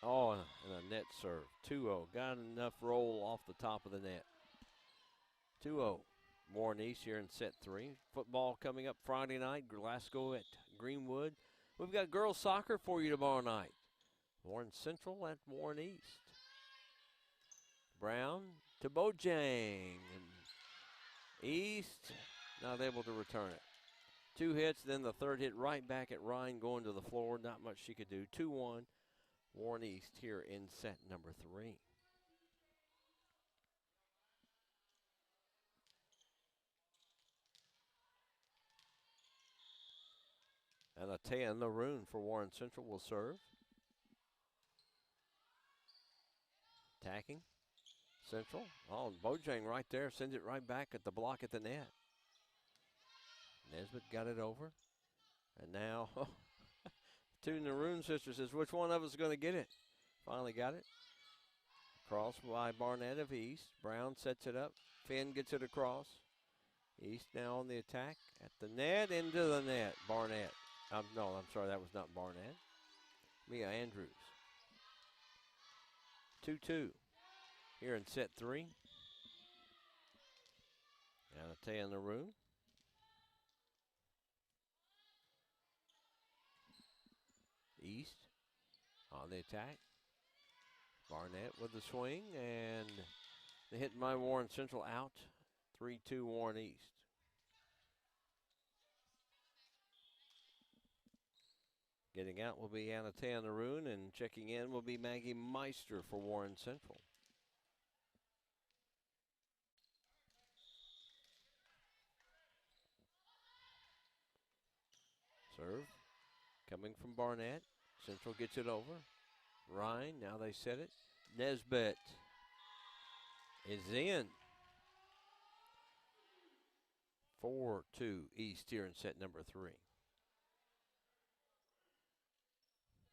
Oh, and a net serve. 2-0. Got enough roll off the top of the net. 2-0. Warren East here in set 3. Football coming up Friday night. Glasgow at Greenwood. We've got girls soccer for you tomorrow night. Warren Central at Warren East. Brown to Bojang. And East not able to return it. 2 hits, then the third hit right back at Ryan going to the floor. Not much she could do. 2-1. Warren East here in set number 3. And Atea Naroon for Warren Central will serve. Attacking. Central. Oh, Bojang right there sends it right back at the block at the net. Nesbitt got it over. And now, two Naroon sisters says, which one of us is going to get it? Finally got it. Cross by Barnett of East. Brown sets it up. Finn gets it across. East now on the attack. At the net, into the net. Barnett. No, I'm sorry, that was not Barnett. Mia Andrews. 2-2 here in set 3. Anatea Naroon. East on the attack. Barnett with the swing, and the hit by Warren Central out. 3-2 Warren East. Getting out will be Anatea Naroon, and checking in will be Maggie Meister for Warren Central. Serve coming from Barnett. Central gets it over. Ryan, now they set it. Nesbitt is in. 4-2 East here in set number 3.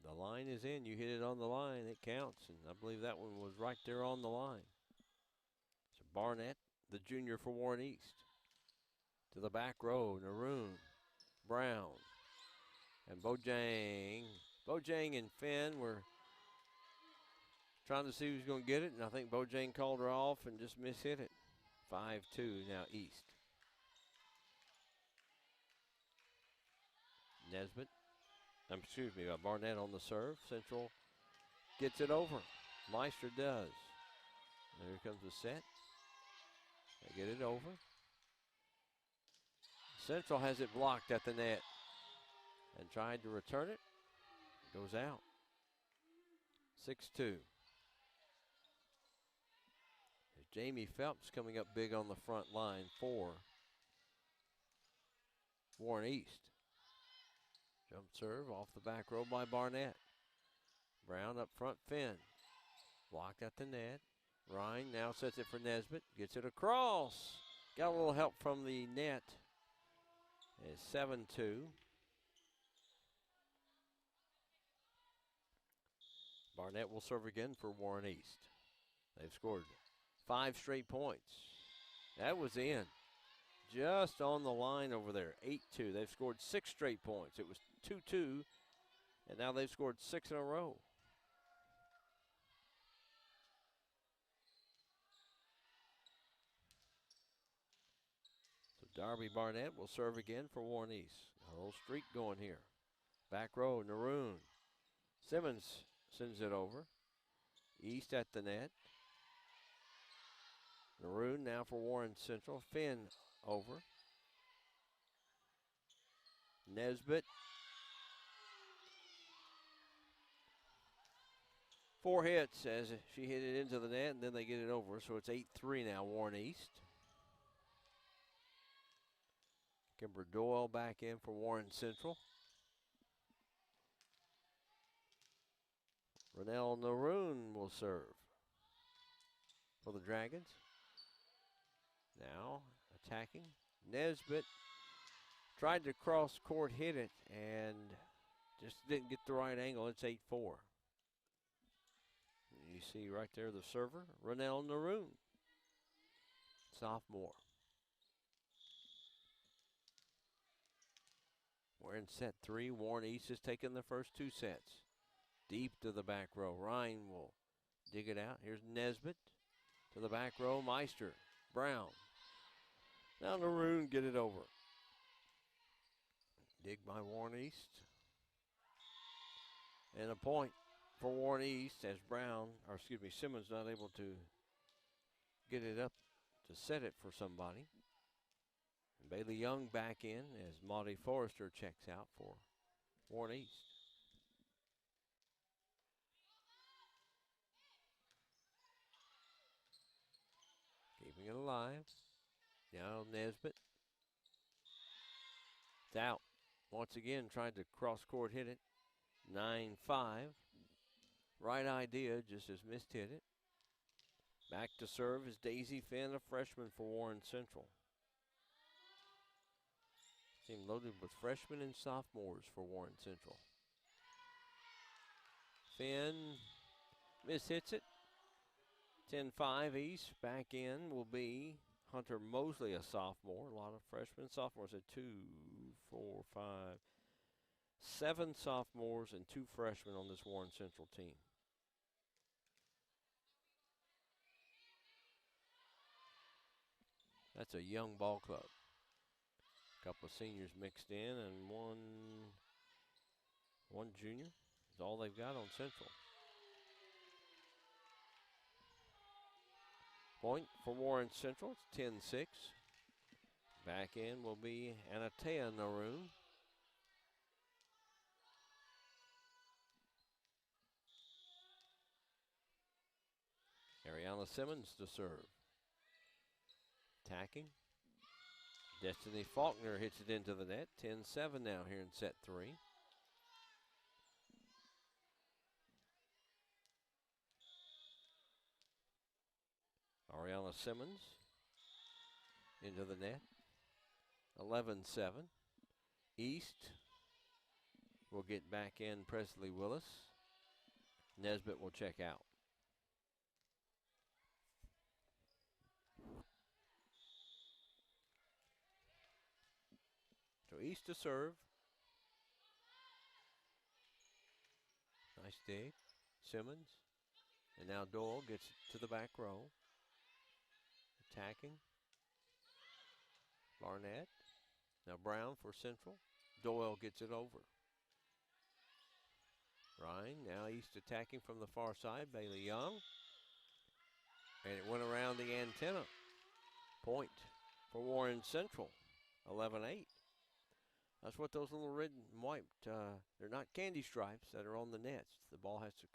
The line is in. You hit it on the line. It counts. And I believe that one was right there on the line. So Barnett, the junior for Warren East. To the back row, Naroon, Brown, and Bojang. Bojang and Finn were trying to see who's going to get it, and I think Bojang called her off and just mishit it. 5-2 now East. Nesbitt. Excuse me, Barnett on the serve. Central gets it over. Meister does. There comes the set. They get it over. Central has it blocked at the net and tried to return it. Goes out. 6-2. Jamie Phelps coming up big on the front line for Warren East. Jump serve off the back row by Barnett. Brown up front, Finn. Blocked at the net. Ryan now sets it for Nesbitt. Gets it across. Got a little help from the net. It's 7-2. Barnett will serve again for Warren East. They've scored 5 straight points. That was in. Just on the line over there, 8-2. They've scored 6 straight points. It was 2-2, and now they've scored 6 in a row. So Darby Barnett will serve again for Warren East. A little streak going here. Back row, Naroon. Simmons sends it over. East at the net. Naroon now for Warren Central. Finn over. Nesbitt. 4 hits as she hit it into the net, and then they get it over. So it's 8-3 now, Warren East. Kimber Doyle back in for Warren Central. Renell Naroon will serve for the Dragons. Now attacking. Nesbitt tried to cross court, hit it, and just didn't get the right angle. It's 8-4. You see right there the server, Renell Naroon, sophomore. We're in set 3. Warren East has taken the first 2 sets. Deep to the back row. Ryan will dig it out. Here's Nesbitt to the back row. Meister, Brown. Now Naroon get it over. Dig by Warren East. And a point for Warren East as Simmons not able to get it up to set it for somebody. And Bailey Young back in as Maudie Forrester checks out for Warren East. Keeping it alive. Now Nesbitt. It's out. Once again, tried to cross court hit it. 9-5. Right idea, just as missed hit it. Back to serve is Daisy Finn, a freshman for Warren Central. Team loaded with freshmen and sophomores for Warren Central. Finn mishits it. 10-5 East. Back in will be Hunter Mosley, a sophomore. A lot of freshmen, sophomores at 2, 4, 5, 7 sophomores and 2 freshmen on this Warren Central team. That's a young ball club. A couple of seniors mixed in and one junior is all they've got on Central. Point for Warren Central. It's 10-6. Back in will be Anatea Naroon. Ariana Simmons to serve. Attacking. Destiny Faulkner hits it into the net. 10-7 now here in set 3. Ariana Simmons into the net. 11-7. East will get back in Presley Willis. Nesbitt will check out. So East to serve. Nice dig. Simmons. And now Doyle gets to the back row. Attacking. Barnett. Now Brown for Central. Doyle gets it over. Ryan, now East attacking from the far side. Bailey Young. And it went around the antenna. Point for Warren Central. 11-8. That's what those little red and white, they're not candy stripes that are on the nets. The ball has to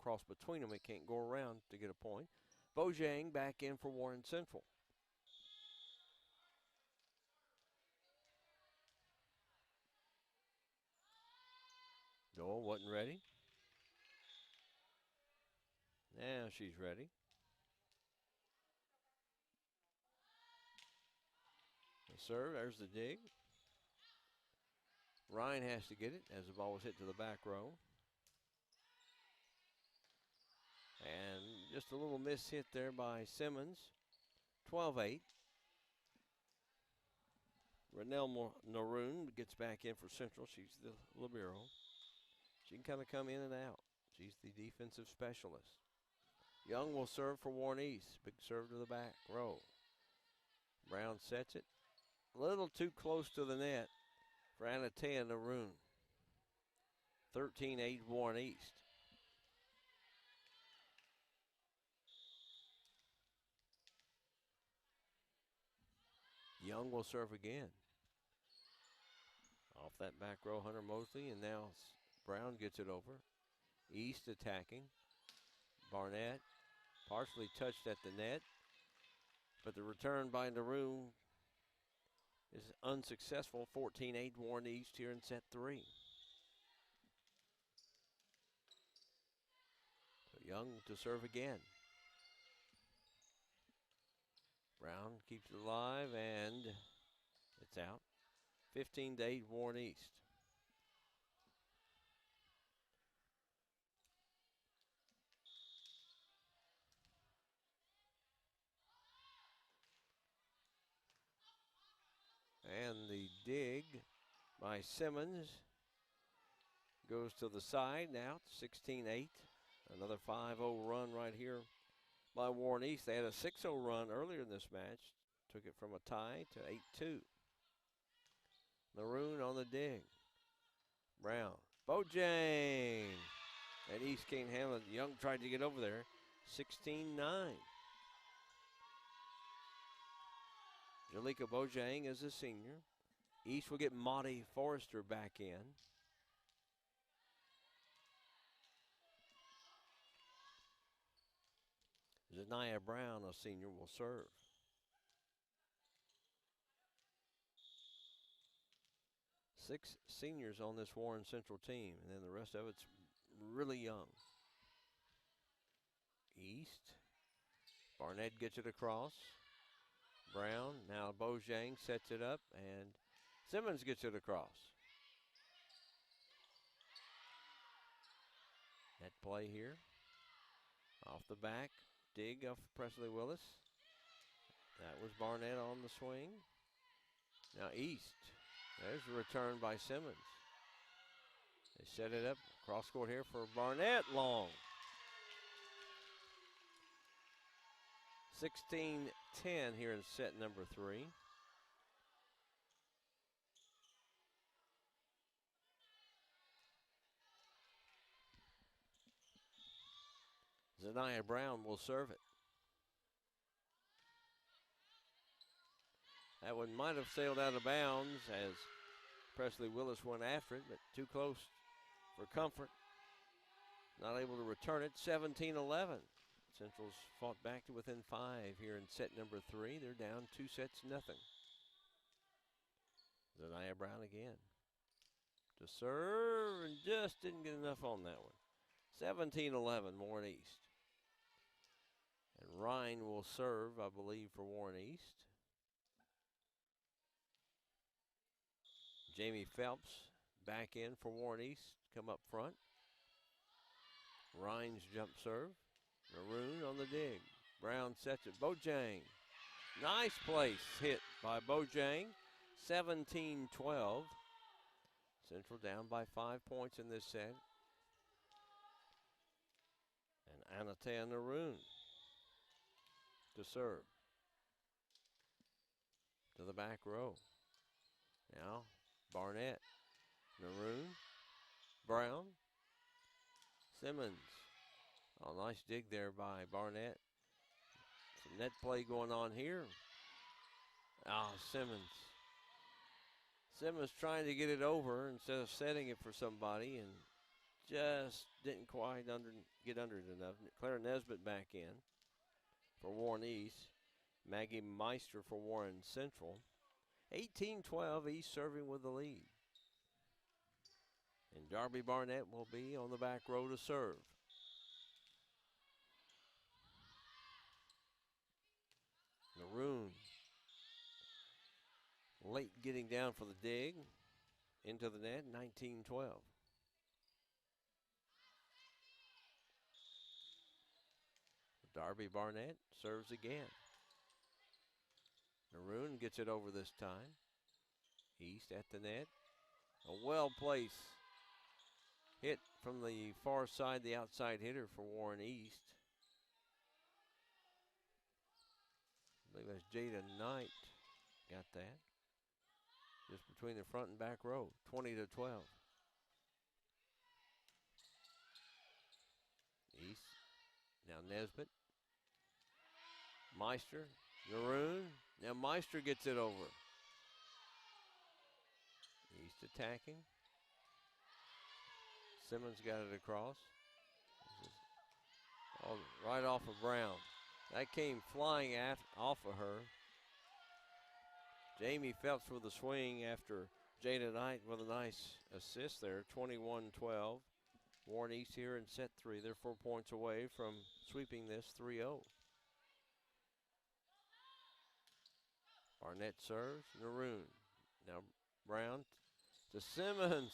cross between them. It can't go around to get a point. Bojang back in for Warren Central. Doyle wasn't ready. Now she's ready. The serve, there's the dig. Ryan has to get it as the ball was hit to the back row. And just a little miss hit there by Simmons. 12-8. Renell Naroon gets back in for Central. She's the libero. She can kind of come in and out. She's the defensive specialist. Young will serve for Warren East. Big serve to the back row. Brown sets it. A little too close to the net for Anatea Naroon. 13-8 Warren East. Young will serve again. Off that back row, Hunter Mosley, and now Brown gets it over. East attacking. Barnett partially touched at the net, but the return by Naroon is unsuccessful. 14-8 Warren East here in set 3. So Young to serve again. Brown keeps it alive, and it's out. 15-8 Warren East. And the dig by Simmons goes to the side now, 16-8. Another 5-0 run right here by Warren East. They had a 6-0 run earlier in this match. Took it from a tie to 8-2. Naroon on the dig. Brown. Bojang. And East can't handle it. Young tried to get over there. 16-9. Jalika Bojang is a senior. East will get Maudie Forrester back in. Zanaya Brown, a senior, will serve. Six seniors on this Warren Central team, and then the rest of it's really young. East. Barnett gets it across. Brown, now Bojang sets it up, and Simmons gets it across. Net play here. Off the back, dig off Presley Willis. That was Barnett on the swing. Now East. There's a return by Simmons. They set it up, cross court here for Barnett, long. 16-10 here in set number 3. Zanaya Brown will serve it. That one might have sailed out of bounds as Presley Willis went after it, but too close for comfort. Not able to return it. 17-11. Central's fought back to within 5 here in set number 3. They're down 2-0. Zanaya Brown again. To serve, and just didn't get enough on that one. 17-11, Warren East. And Ryan will serve, I believe, for Warren East. Jamie Phelps back in for Warren East, come up front. Ryan's jump serve. Naroon on the dig. Brown sets it. Bojang. Nice place hit by Bojang. 17-12. Central down by 5 points in this set. And Anatea Naroon to serve. To the back row. Now Barnett. Naroon. Brown. Simmons. Oh, nice dig there by Barnett. Some net play going on here. Oh, Simmons. Simmons trying to get it over instead of setting it for somebody, and just didn't quite get under it enough. Claire Nesbitt back in for Warren East. Maggie Meister for Warren Central. 18-12, East serving with the lead. And Darby Barnett will be on the back row to serve. Naroon late getting down for the dig. Into the net, 19-12. Darby Barnett serves again. Naroon gets it over this time. East at the net. A well-placed hit from the far side, the outside hitter for Warren East. I believe that's Jada Knight got that. Just between the front and back row, 20-12. East, now Nesbitt. Meister, Naroon, Now Meister gets it over. East attacking. Simmons got it across. Right off of Brown. That came flying off of her. Jamie Phelps with a swing after Jada Knight with a nice assist there. 21-12. Warren East here in set 3. They're 4 points away from sweeping this 3-0. Barnett serves. Naroon. Now Brown to Simmons.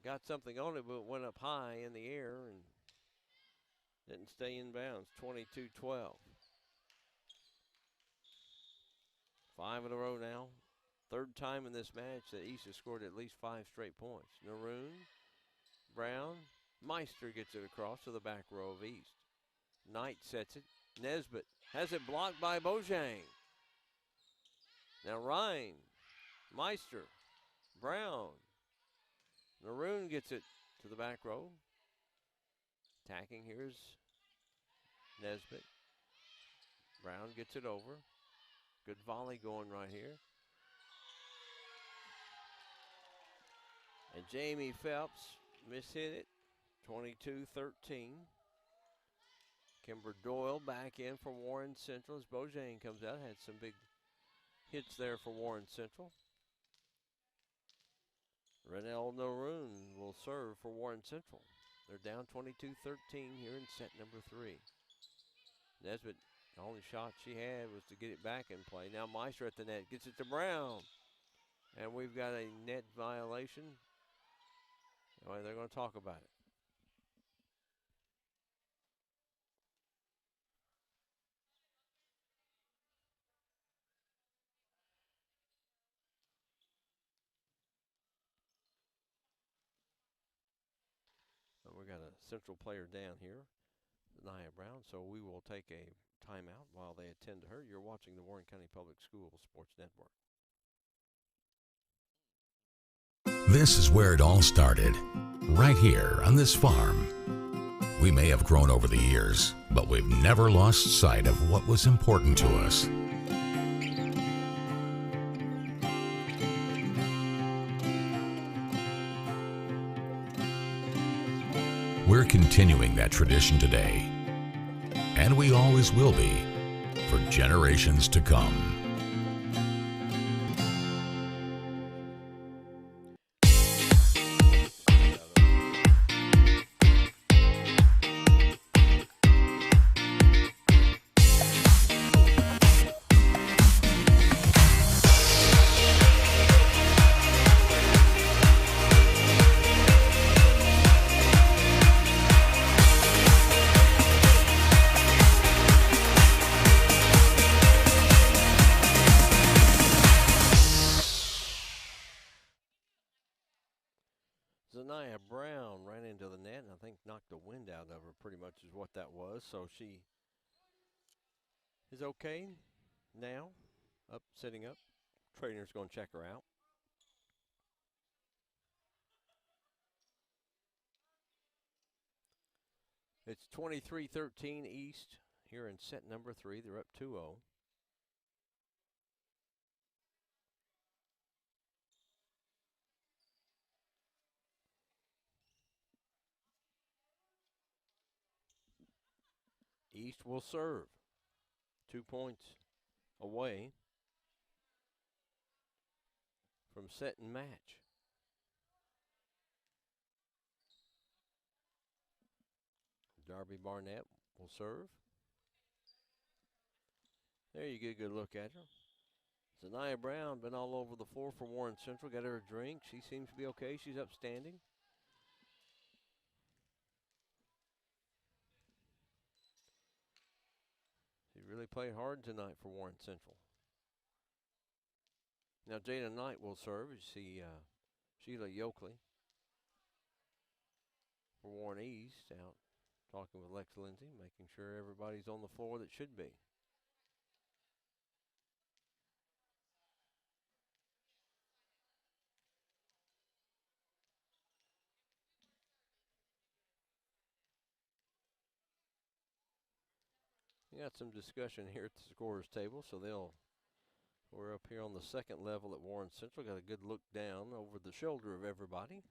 Got something on it, but it went up high in the air and didn't stay in bounds. 22-12. 5 in a row now. Third time in this match that East has scored at least 5 straight points. Naroon, Brown, Meister gets it across to the back row of East. Knight sets it. Nesbitt has it blocked by Bojang. Now Ryan, Meister, Brown. Naroon gets it to the back row. Attacking, here's Nesbitt. Brown gets it over. Good volley going right here. And Jamie Phelps mishit it. 22-13. Kimber Doyle back in for Warren Central as Bojang comes out. Had some big hits there for Warren Central. Renell Naroon will serve for Warren Central. They're down 22-13 here in set number 3. Nesbitt, the only shot she had was to get it back in play. Now Meister at the net, gets it to Brown. And we've got a net violation. Well, they're going to talk about it. We got a Central player down here, Nia Brown, so we will take a timeout while they attend to her. You're watching the Warren County Public Schools Sports Network. This is where it all started, right here on this farm. We may have grown over the years, but we've never lost sight of what was important to us. We're continuing that tradition today, and we always will be for generations to come. Nia Brown ran into the net and I think knocked the wind out of her pretty much is what that was. So she is okay now, sitting up. Trainer's going to check her out. It's 23-13 East here in set number 3. They're up 2-0. East will serve. 2 points away from set and match. Darby Barnett will serve. There you get a good look at her. Nia Brown been all over the floor for Warren Central. Got her a drink. She seems to be okay. She's upstanding. She really played hard tonight for Warren Central. Now Jada Knight will serve. You see Sheila Yoakley for Warren East out talking with Lex Lindsay, making sure everybody's on the floor that should be. We got some discussion here at the scorer's table, so we're up here on the second level at Warren Central. Got a good look down over the shoulder of everybody.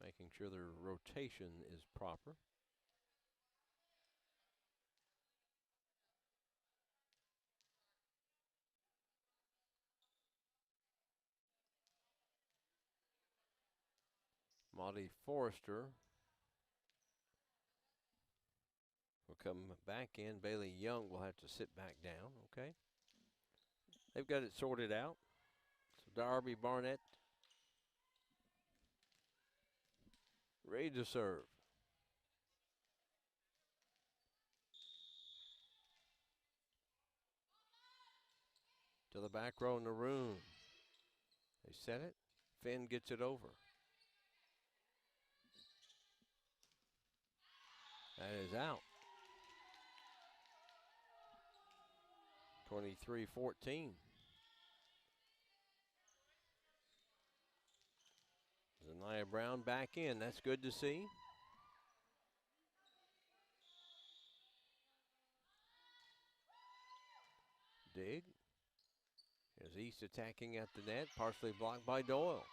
Making sure their rotation is proper. Monty Forrester will come back in. Bailey Young will have to sit back down, okay? They've got it sorted out. So Darby Barnett ready to serve. To the back row in the room. They set it. Finn gets it over. That is out. 23-14. Zanaya Brown back in. That's good to see. Dig. As East attacking at the net, partially blocked by Doyle.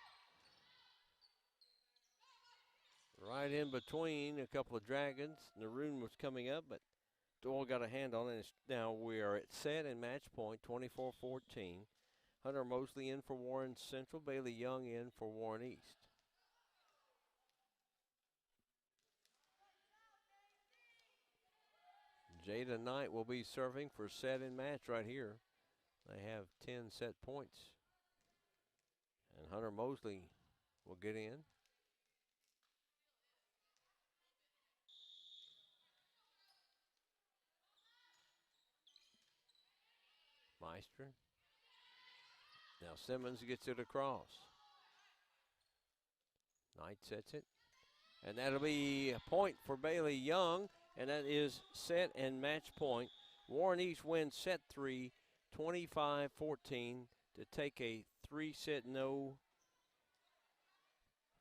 Right in between a couple of Dragons. Naroon was coming up, but Doyle got a hand on it. And now we are at set and match point, 24-14. Hunter Mosley in for Warren Central. Bailey Young in for Warren East. Jada Knight will be serving for set and match right here. They have 10 set points. And Hunter Mosley will get in. Meister. Now Simmons gets it across. Knight sets it. And that'll be a point for Bailey Young. And that is set and match point. Warren East wins set 3, 25-14 to take a 3-set no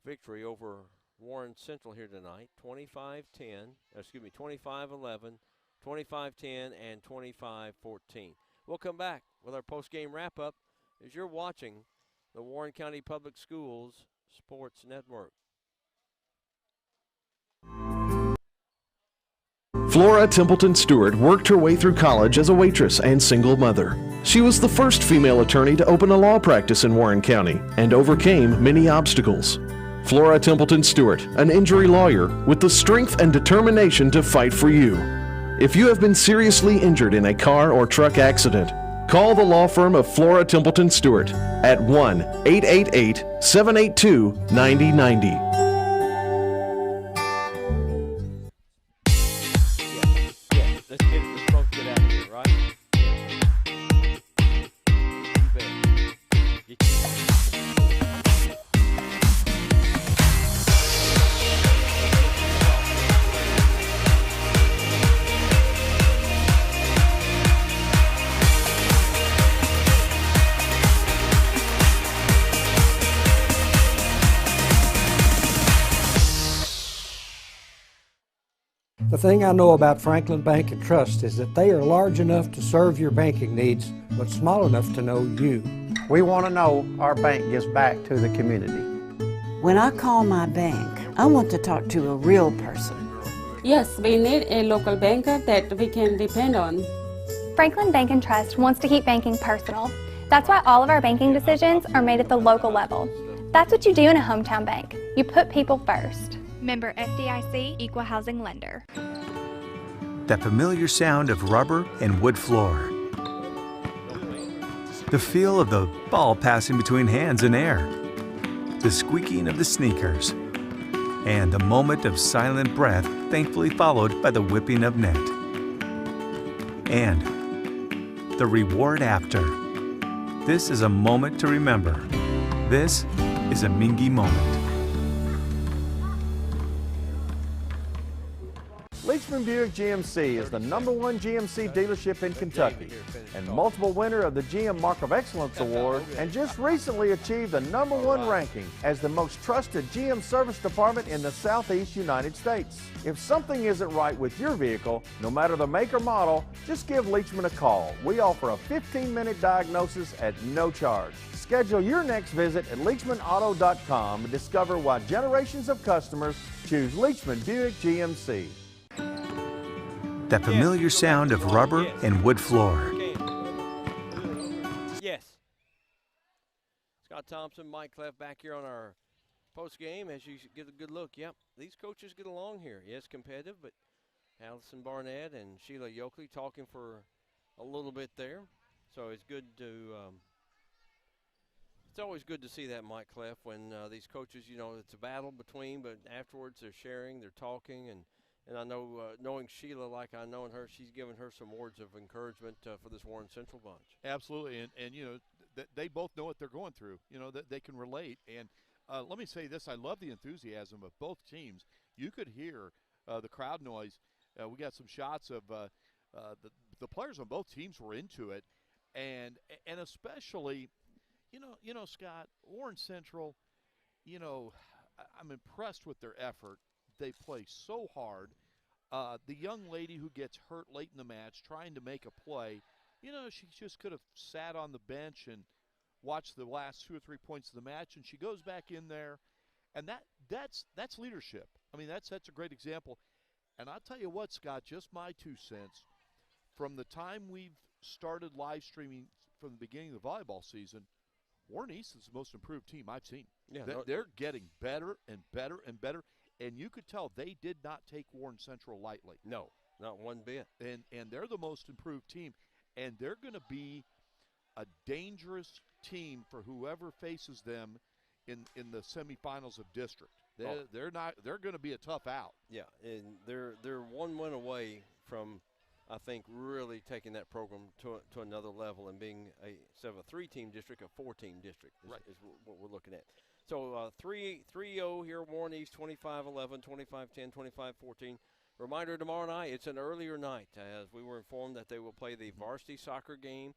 victory over Warren Central here tonight. 25-11, 25-10, and 25-14. We'll come back with our post-game wrap-up as you're watching the Warren County Public Schools Sports Network. Flora Templeton Stewart worked her way through college as a waitress and single mother. She was the first female attorney to open a law practice in Warren County and overcame many obstacles. Flora Templeton Stewart, an injury lawyer with the strength and determination to fight for you. If you have been seriously injured in a car or truck accident, call the law firm of Flora Templeton Stewart at 1-888-782-9090. Let's get it, let's both get out of here, right? You bet. The thing I know about Franklin Bank and Trust is that they are large enough to serve your banking needs, but small enough to know you. We want to know our bank gives back to the community. When I call my bank, I want to talk to a real person. Yes, we need a local banker that we can depend on. Franklin Bank and Trust wants to keep banking personal. That's why all of our banking decisions are made at the local level. That's what you do in a hometown bank. You put people first. Member FDIC, Equal Housing Lender. That familiar sound of rubber and wood floor. The feel of the ball passing between hands and air. The squeaking of the sneakers. And the moment of silent breath, thankfully followed by the whipping of net. And the reward after. This is a moment to remember. This is a Mingy moment. Leachman Buick GMC is the #1 GMC dealership in Kentucky and multiple winner of the GM Mark of Excellence Award, and just recently achieved the #1 ranking as the most trusted GM service department in the Southeast United States. If something isn't right with your vehicle, no matter the make or model, just give Leachman a call. We offer a 15-minute diagnosis at no charge. Schedule your next visit at LeachmanAuto.com and discover why generations of customers choose Leachman Buick GMC. That familiar sound of rubber and wood floor. Yes. Scott Thompson, Mike Clef back here on our post game as you get a good look. Yep, these coaches get along here. Yes, competitive, but Allison Barnett and Sheila Yoakley talking for a little bit there. So it's good to it's always good to see that, Mike Clef, when these coaches, you know, it's a battle between, but afterwards they're sharing, they're talking, and I know, knowing Sheila like I know her, she's given her some words of encouragement for this Warren Central bunch. Absolutely, and you know, they both know what they're going through. You know, that they can relate. And let me say this, I love the enthusiasm of both teams. You could hear the crowd noise. We got some shots of the players on both teams were into it, and especially, you know, Scott, Warren Central, you know, I'm impressed with their effort. They play so hard. The young lady who gets hurt late in the match trying to make a play, you know, she just could have sat on the bench and watched the last 2 or 3 points of the match, and she goes back in there, and that's leadership. I mean, that's a great example. And I'll tell you what, Scott, just my 2 cents, from the time we've started live streaming from the beginning of the volleyball season, Warren East is the most improved team I've seen. Yeah, they're getting better and better and better, and you could tell they did not take Warren Central lightly. No, not one bit. And they're the most improved team, and they're going to be a dangerous team for whoever faces them in the semifinals of district. They're going to be a tough out. Yeah, and they're one win away from, I think, really taking that program to another level and being instead of a 3-team district, a 4-team district is what we're looking at. So 3-0 here, Warren East, 25-11, 25-10, 25-14. Reminder, tomorrow night, it's an earlier night, as we were informed that they will play the varsity soccer game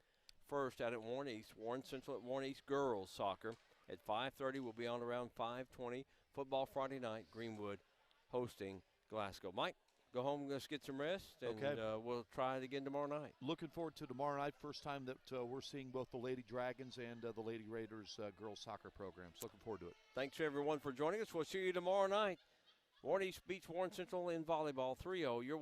first out at Warren East. Warren Central at Warren East girls soccer at 5:30. We'll be on around 5:20. Football Friday night, Greenwood hosting Glasgow. Mike, go home, let's get some rest, and we'll try it again tomorrow night. Looking forward to tomorrow night. First time that we're seeing both the Lady Dragons and the Lady Raiders girls soccer programs. Looking forward to it. Thanks, everyone, for joining us. We'll see you tomorrow night. Warren East beats Warren Central in volleyball 3-0. You're